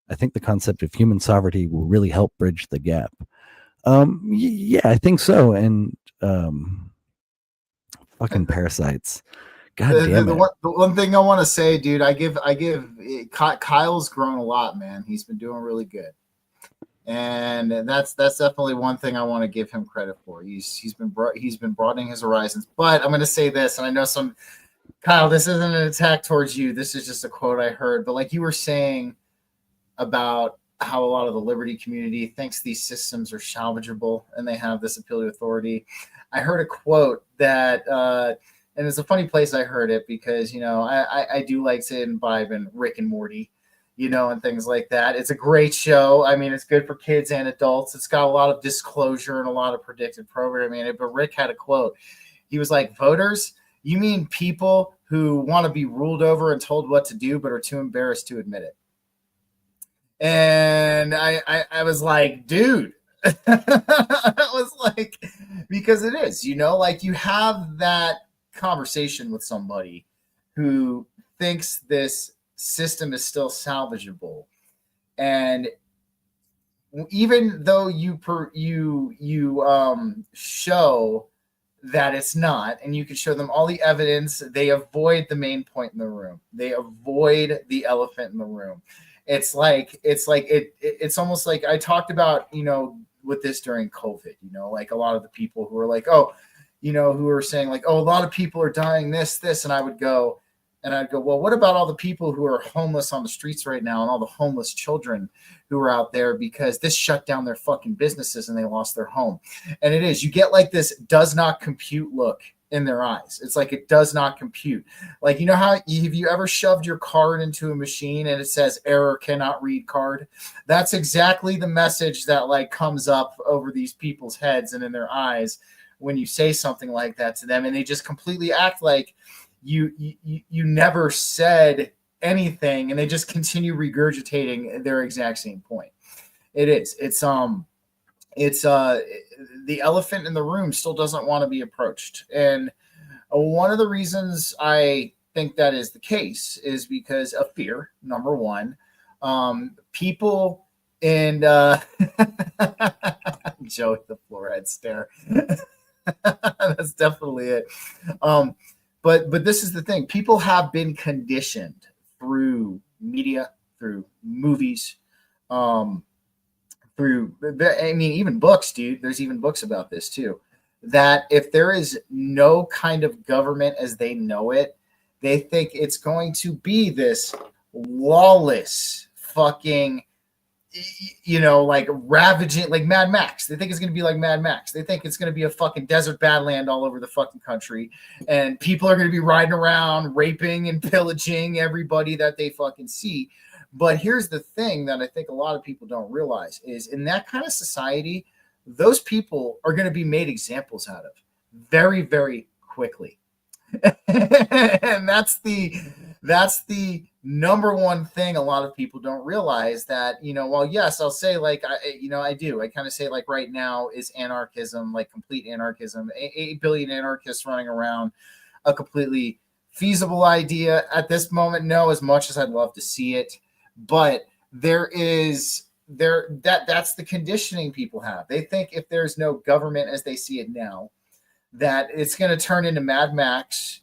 I think the concept of human sovereignty will really help bridge the gap. Yeah, I think so. And fucking parasites. God damn it. The one thing I want to say, dude, I give Kyle's grown a lot, man. He's been doing really good. And that's definitely one thing I want to give him credit for. He's been broadening his horizons. But I'm going to say this, and I know Kyle, this isn't an attack towards you. This is just a quote I heard. But like you were saying about how a lot of the liberty community thinks these systems are salvageable and they have this appeal to authority, I heard a quote that, and it's a funny place I heard it, because I do like to imbibe in Rick and Morty, and things like that. It's a great show. I mean, it's good for kids and adults. It's got a lot of disclosure and a lot of predictive programming in it. But Rick had a quote. He was like, voters, you mean people who want to be ruled over and told what to do, but are too embarrassed to admit it. And I was like, dude, I was like, because it is, like you have that conversation with somebody who thinks this system is still salvageable, and even though you show that it's not, and you can show them all the evidence, they avoid the main point in the room. They avoid the elephant in the room. It's almost like I talked about, with this during COVID, like a lot of the people who are like, who are saying like, a lot of people are dying this, and I'd go, well, what about all the people who are homeless on the streets right now, and all the homeless children who are out there because this shut down their fucking businesses and they lost their home? And you get like this does not compute look in their eyes. It's like it does not compute. Like, you know how have you ever shoved your card into a machine and it says error, cannot read card? That's exactly the message that like comes up over these people's heads and in their eyes when you say something like that to them, and they just completely act like you never said anything, and they just continue regurgitating their exact same point. It's the elephant in the room still doesn't want to be approached. And one of the reasons I think that is the case is because of fear, number one. People and Joey, the forehead stare. That's definitely it. But this is the thing. People have been conditioned through media, through movies, through, I mean, even books, dude. There's even books about this too. That if there is no kind of government as they know it, they think it's going to be this lawless fucking, like ravaging, like Mad Max. They think it's going to be like Mad Max. They think it's going to be a fucking desert badland all over the fucking country. And people are going to be riding around, raping and pillaging everybody that they fucking see. But here's the thing that I think a lot of people don't realize is in that kind of society, those people are going to be made examples out of very, very quickly. And that's the number one thing a lot of people don't realize, that, well, yes, I'll say like, I kind of say like right now is anarchism, like complete anarchism, 8 billion anarchists running around, a completely feasible idea at this moment. No, as much as I'd love to see it, but that's the conditioning people have. They think if there's no government as they see it now, that it's going to turn into Mad Max.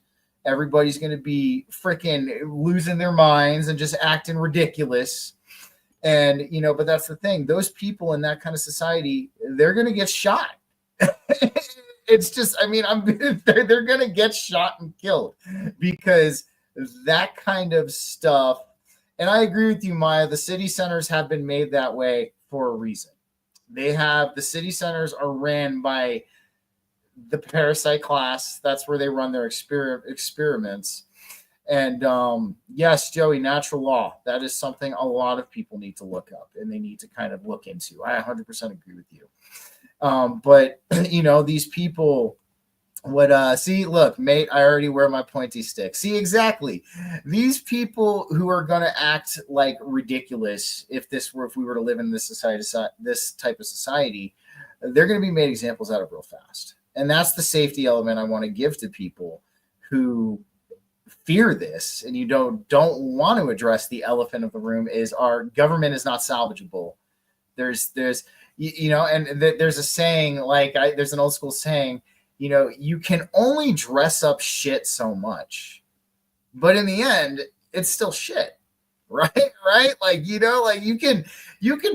Everybody's going to be freaking losing their minds and just acting ridiculous. And, but that's the thing. Those people in that kind of society, they're going to get shot. It's just, I mean, they're going to get shot and killed because that kind of stuff. And I agree with you, Maya. The city centers have been made that way for a reason. The city centers are ran by the parasite class. That's where they run their experiments. And yes, Joey, natural law. That is something a lot of people need to look up and they need to kind of look into. I 100% agree with you. But these people would see, look, mate, I already wear my pointy stick. See, exactly. These people who are going to act like ridiculous if we were to live in this type of society, they're going to be made examples out of real fast. And that's the safety element I want to give to people who fear this, and you don't want to address the elephant of the room, is our government is not salvageable. There's a saying, like there's an old school saying, you can only dress up shit so much, but in the end, it's still shit. Right. Like, you can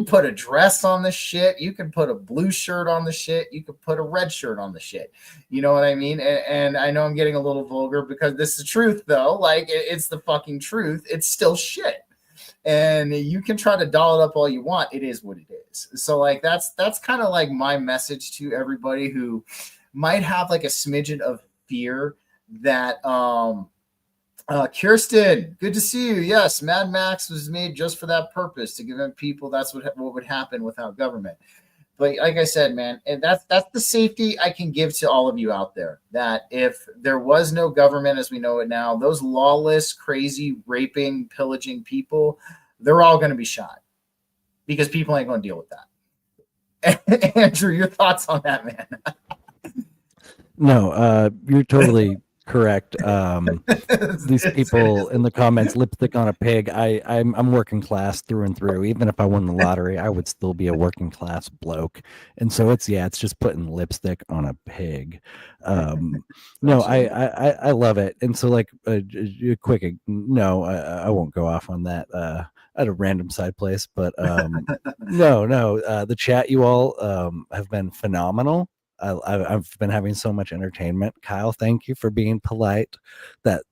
put a dress on the shit. You can put a blue shirt on the shit. You could put a red shirt on the shit. You know what I mean? And I know I'm getting a little vulgar because this is the truth though. Like it's the fucking truth. It's still shit. And you can try to doll it up all you want. It is what it is. So like, that's kind of like my message to everybody who might have like a smidgen of fear that, Kirsten, good to see you. Yes, Mad Max was made just for that purpose, to give people that's what would happen without government. But like I said, man, and that's the safety I can give to all of you out there, that if there was no government as we know it now, those lawless, crazy, raping, pillaging people, they're all going to be shot because people ain't going to deal with that. Andrew, your thoughts on that, man? No, you're totally correct. These people in the comments, lipstick on a pig. I'm working class through and through. Even if I won the lottery, I would still be a working class bloke. And so it's just putting lipstick on a pig. No, I love it. And so like quick, no, I won't go off on that at a random side place, but no, the chat, you all have been phenomenal. I've been having so much entertainment. Kyle, thank you for being polite. That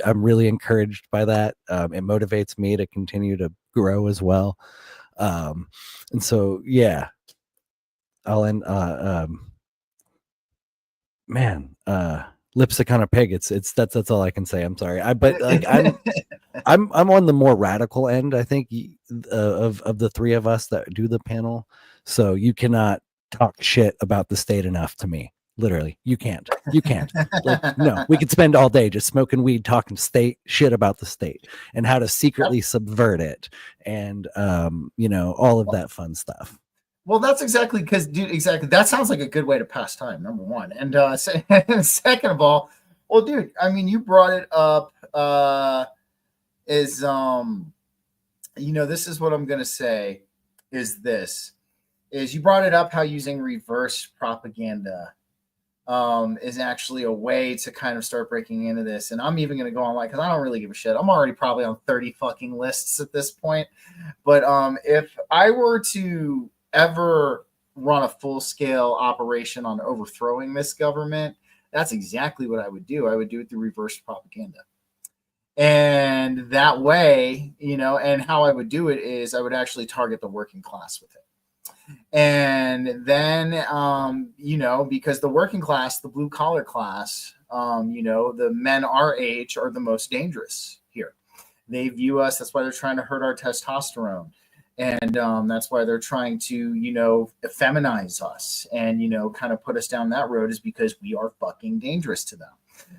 I'm really encouraged by that. It motivates me to continue to grow as well. And so, yeah, I'll end. man, lipstick on a pig. That's all I can say. I'm sorry. But like I'm on the more radical end, I think, of the three of us that do the panel. So you cannot talk shit about the state enough to me. Literally, you can't. You can't. Like, no, we could spend all day just smoking weed, talking state shit about the state and how to secretly subvert it, and all of that fun stuff. Well, that's exactly because, dude, exactly. That sounds like a good way to pass time, number one. And second of all, well, dude, I mean, you brought it up. This is what I'm gonna say. Is you brought it up how using reverse propaganda is actually a way to kind of start breaking into this. And I'm even going to go online because I don't really give a shit. I'm already probably on 30 fucking lists at this point. But if I were to ever run a full-scale operation on overthrowing this government, that's exactly what I would do. I would do it through reverse propaganda. And that way, and how I would do it is I would actually target the working class with it. And then, because the working class, the blue collar class, the men our age are the most dangerous here. They view us. That's why they're trying to hurt our testosterone. And that's why they're trying to, feminize us and, kind of put us down that road, is because we are fucking dangerous to them.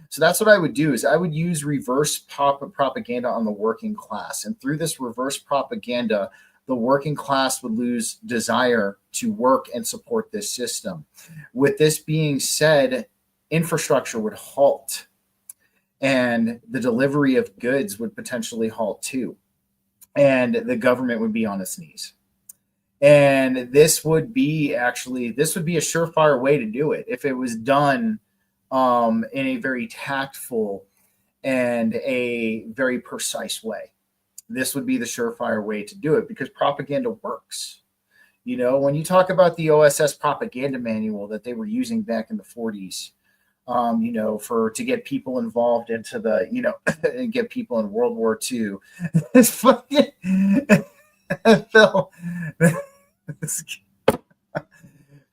So that's what I would do, is I would use reverse propaganda on the working class. And through this reverse propaganda, the working class would lose desire to work and support this system. With this being said, infrastructure would halt, and the delivery of goods would potentially halt too. And the government would be on its knees. And this would be a surefire way to do it if it was done in a very tactful and a very precise way. This would be the surefire way to do it, because propaganda works. When you talk about the OSS propaganda manual that they were using back in the 40s, to get people involved into the, and get people in World War II. It's fucking Phil.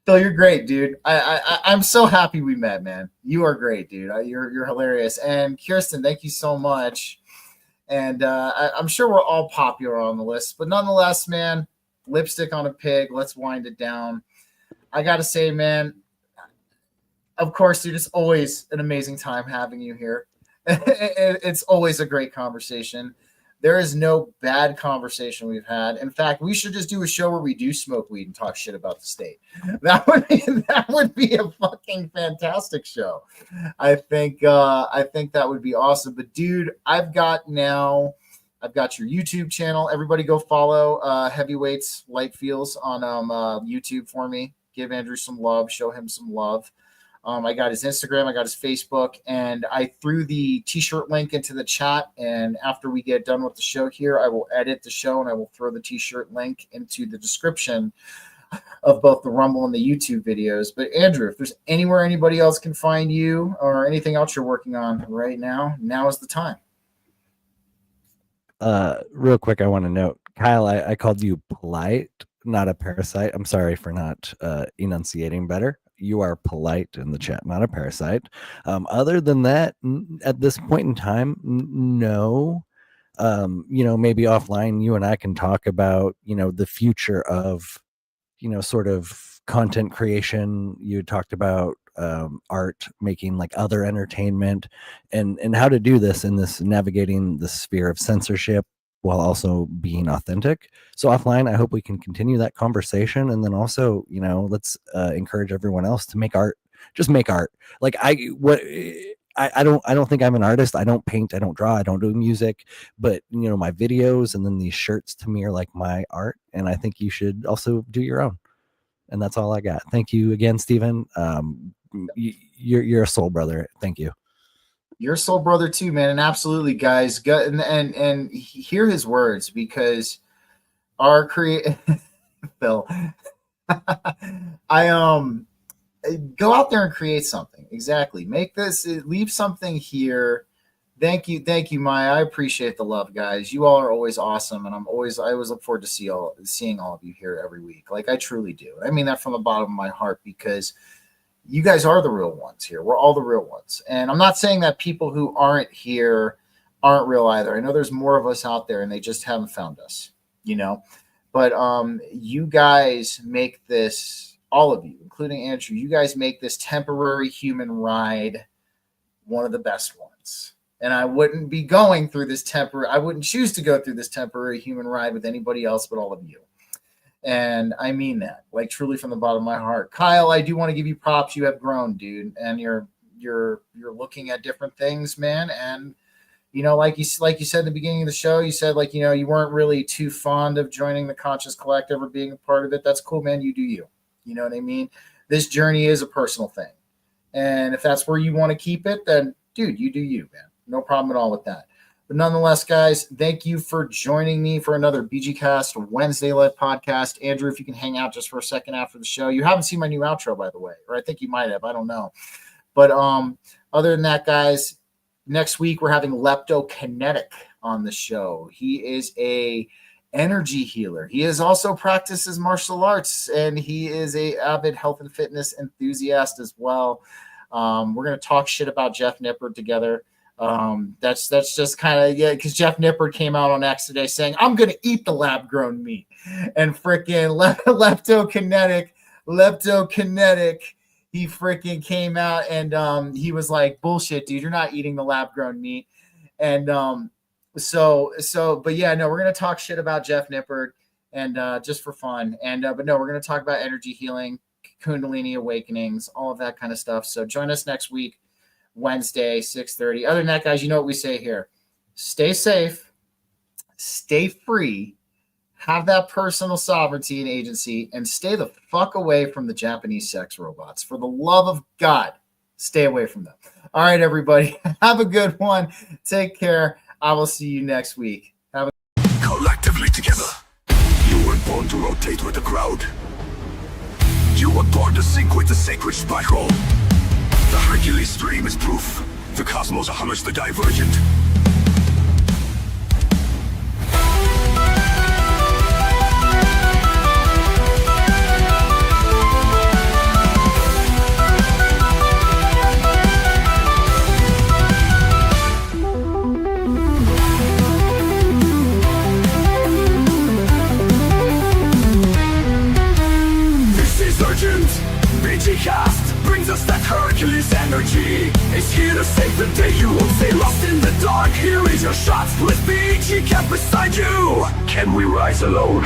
Phil, you're great, dude. I'm so happy we met, man. You are great, dude. You're hilarious. And Kirsten, thank you so much. And I'm sure we're all popular on the list, but nonetheless, man, lipstick on a pig. Let's wind it down. I got to say, man, of course, dude, it's always an amazing time having you here. It's always a great conversation. There is no bad conversation we've had. In fact, we should just do a show where we do smoke weed and talk shit about the state. That would be a fucking fantastic show. I think that would be awesome. But dude, I've got your YouTube channel. Everybody go follow Heavyweights Light Feels on YouTube for me. Give Andrew some love. Show him some love. I got his Instagram, I got his Facebook, and I threw the t-shirt link into the chat. And after we get done with the show here, I will edit the show and I will throw the t-shirt link into the description of both the Rumble and the YouTube videos. But Andrew, if there's anywhere anybody else can find you or anything else you're working on right now, now is the time. Real quick, I want to note, Kyle, I called you polite, not a parasite. I'm sorry for not enunciating better. You are polite in the chat, not a parasite. Other than that, at this point in time, no. Maybe offline, you and I can talk about, the future of, sort of content creation. You talked about art, making like other entertainment, and how to do this in this navigating the sphere of censorship while also being authentic. So offline, I hope we can continue that conversation. And then also, let's encourage everyone else to make art. Just make art. Like I don't think I'm an artist. I don't paint, I don't draw, I don't do music, but my videos and then these shirts to me are like my art. And I think you should also do your own. And that's all I got. Thank you again, Stephen. You're a soul brother. Thank you. You're a soul brother too, man. And absolutely, guys, go and hear his words, because our Phil, go out there and create something. Exactly. Make this, leave something here. Thank you, Maya. I appreciate the love, guys. You all are always awesome, and I always look forward to seeing all of you here every week. Like, I truly do. I mean that from the bottom of my heart, because you guys are the real ones here. We're all the real ones. And I'm not saying that people who aren't here aren't real either. I know there's more of us out there and they just haven't found us, you know. But you guys make this, all of you, including Andrew, you guys make this temporary human ride one of the best ones. And I wouldn't be going through this I wouldn't choose to go through this temporary human ride with anybody else but all of you. And I mean that, like, truly from the bottom of my heart. Kyle, I do want to give you props. You have grown, dude, and you're looking at different things, man. And you know, like you said at the beginning of the show, you said, like, you know, you weren't really too fond of joining the Conscious Collective or being a part of it. That's cool, man. You do you. You know what I mean? This journey is a personal thing, and if that's where you want to keep it, then dude, you do you, man. No problem at all with that. But nonetheless, guys, thank you for joining me for another BG-Cast Wednesday Live podcast. Andrew, if you can hang out just for a second after the show. You haven't seen my new outro, by the way, or I think you might have. I don't know. But other than that, guys, next week we're having Leptokinetic on the show. He is a energy healer. He is also practices martial arts, and he is a avid health and fitness enthusiast as well. We're going to talk shit about Jeff Nippard together. That's just kind of, yeah, because Jeff Nippard came out on X today saying, I'm gonna eat the lab grown meat, and freaking leptokinetic, he freaking came out and he was like, bullshit, dude, you're not eating the lab grown meat. And but yeah, no, we're gonna talk shit about Jeff Nippard and just for fun. And but no, we're gonna talk about energy healing, Kundalini awakenings, all of that kind of stuff. So join us next week, Wednesday, 6:30. Other than that, guys, you know what we say here. Stay safe, stay free, have that personal sovereignty and agency, and stay the fuck away from the Japanese sex robots. For the love of God, stay away from them. All right, everybody. Have a good one. Take care. I will see you next week. Collectively together, you weren't born to rotate with the crowd. You were born to sync with the sacred spiral. The Hercules stream is proof. The cosmos homage the divergent. This is urgent. BG-Cast brings us that Hercules energy. It's here to save the day. You won't stay lost in the dark. Here is your shot with BG kept beside you. Can we rise alone?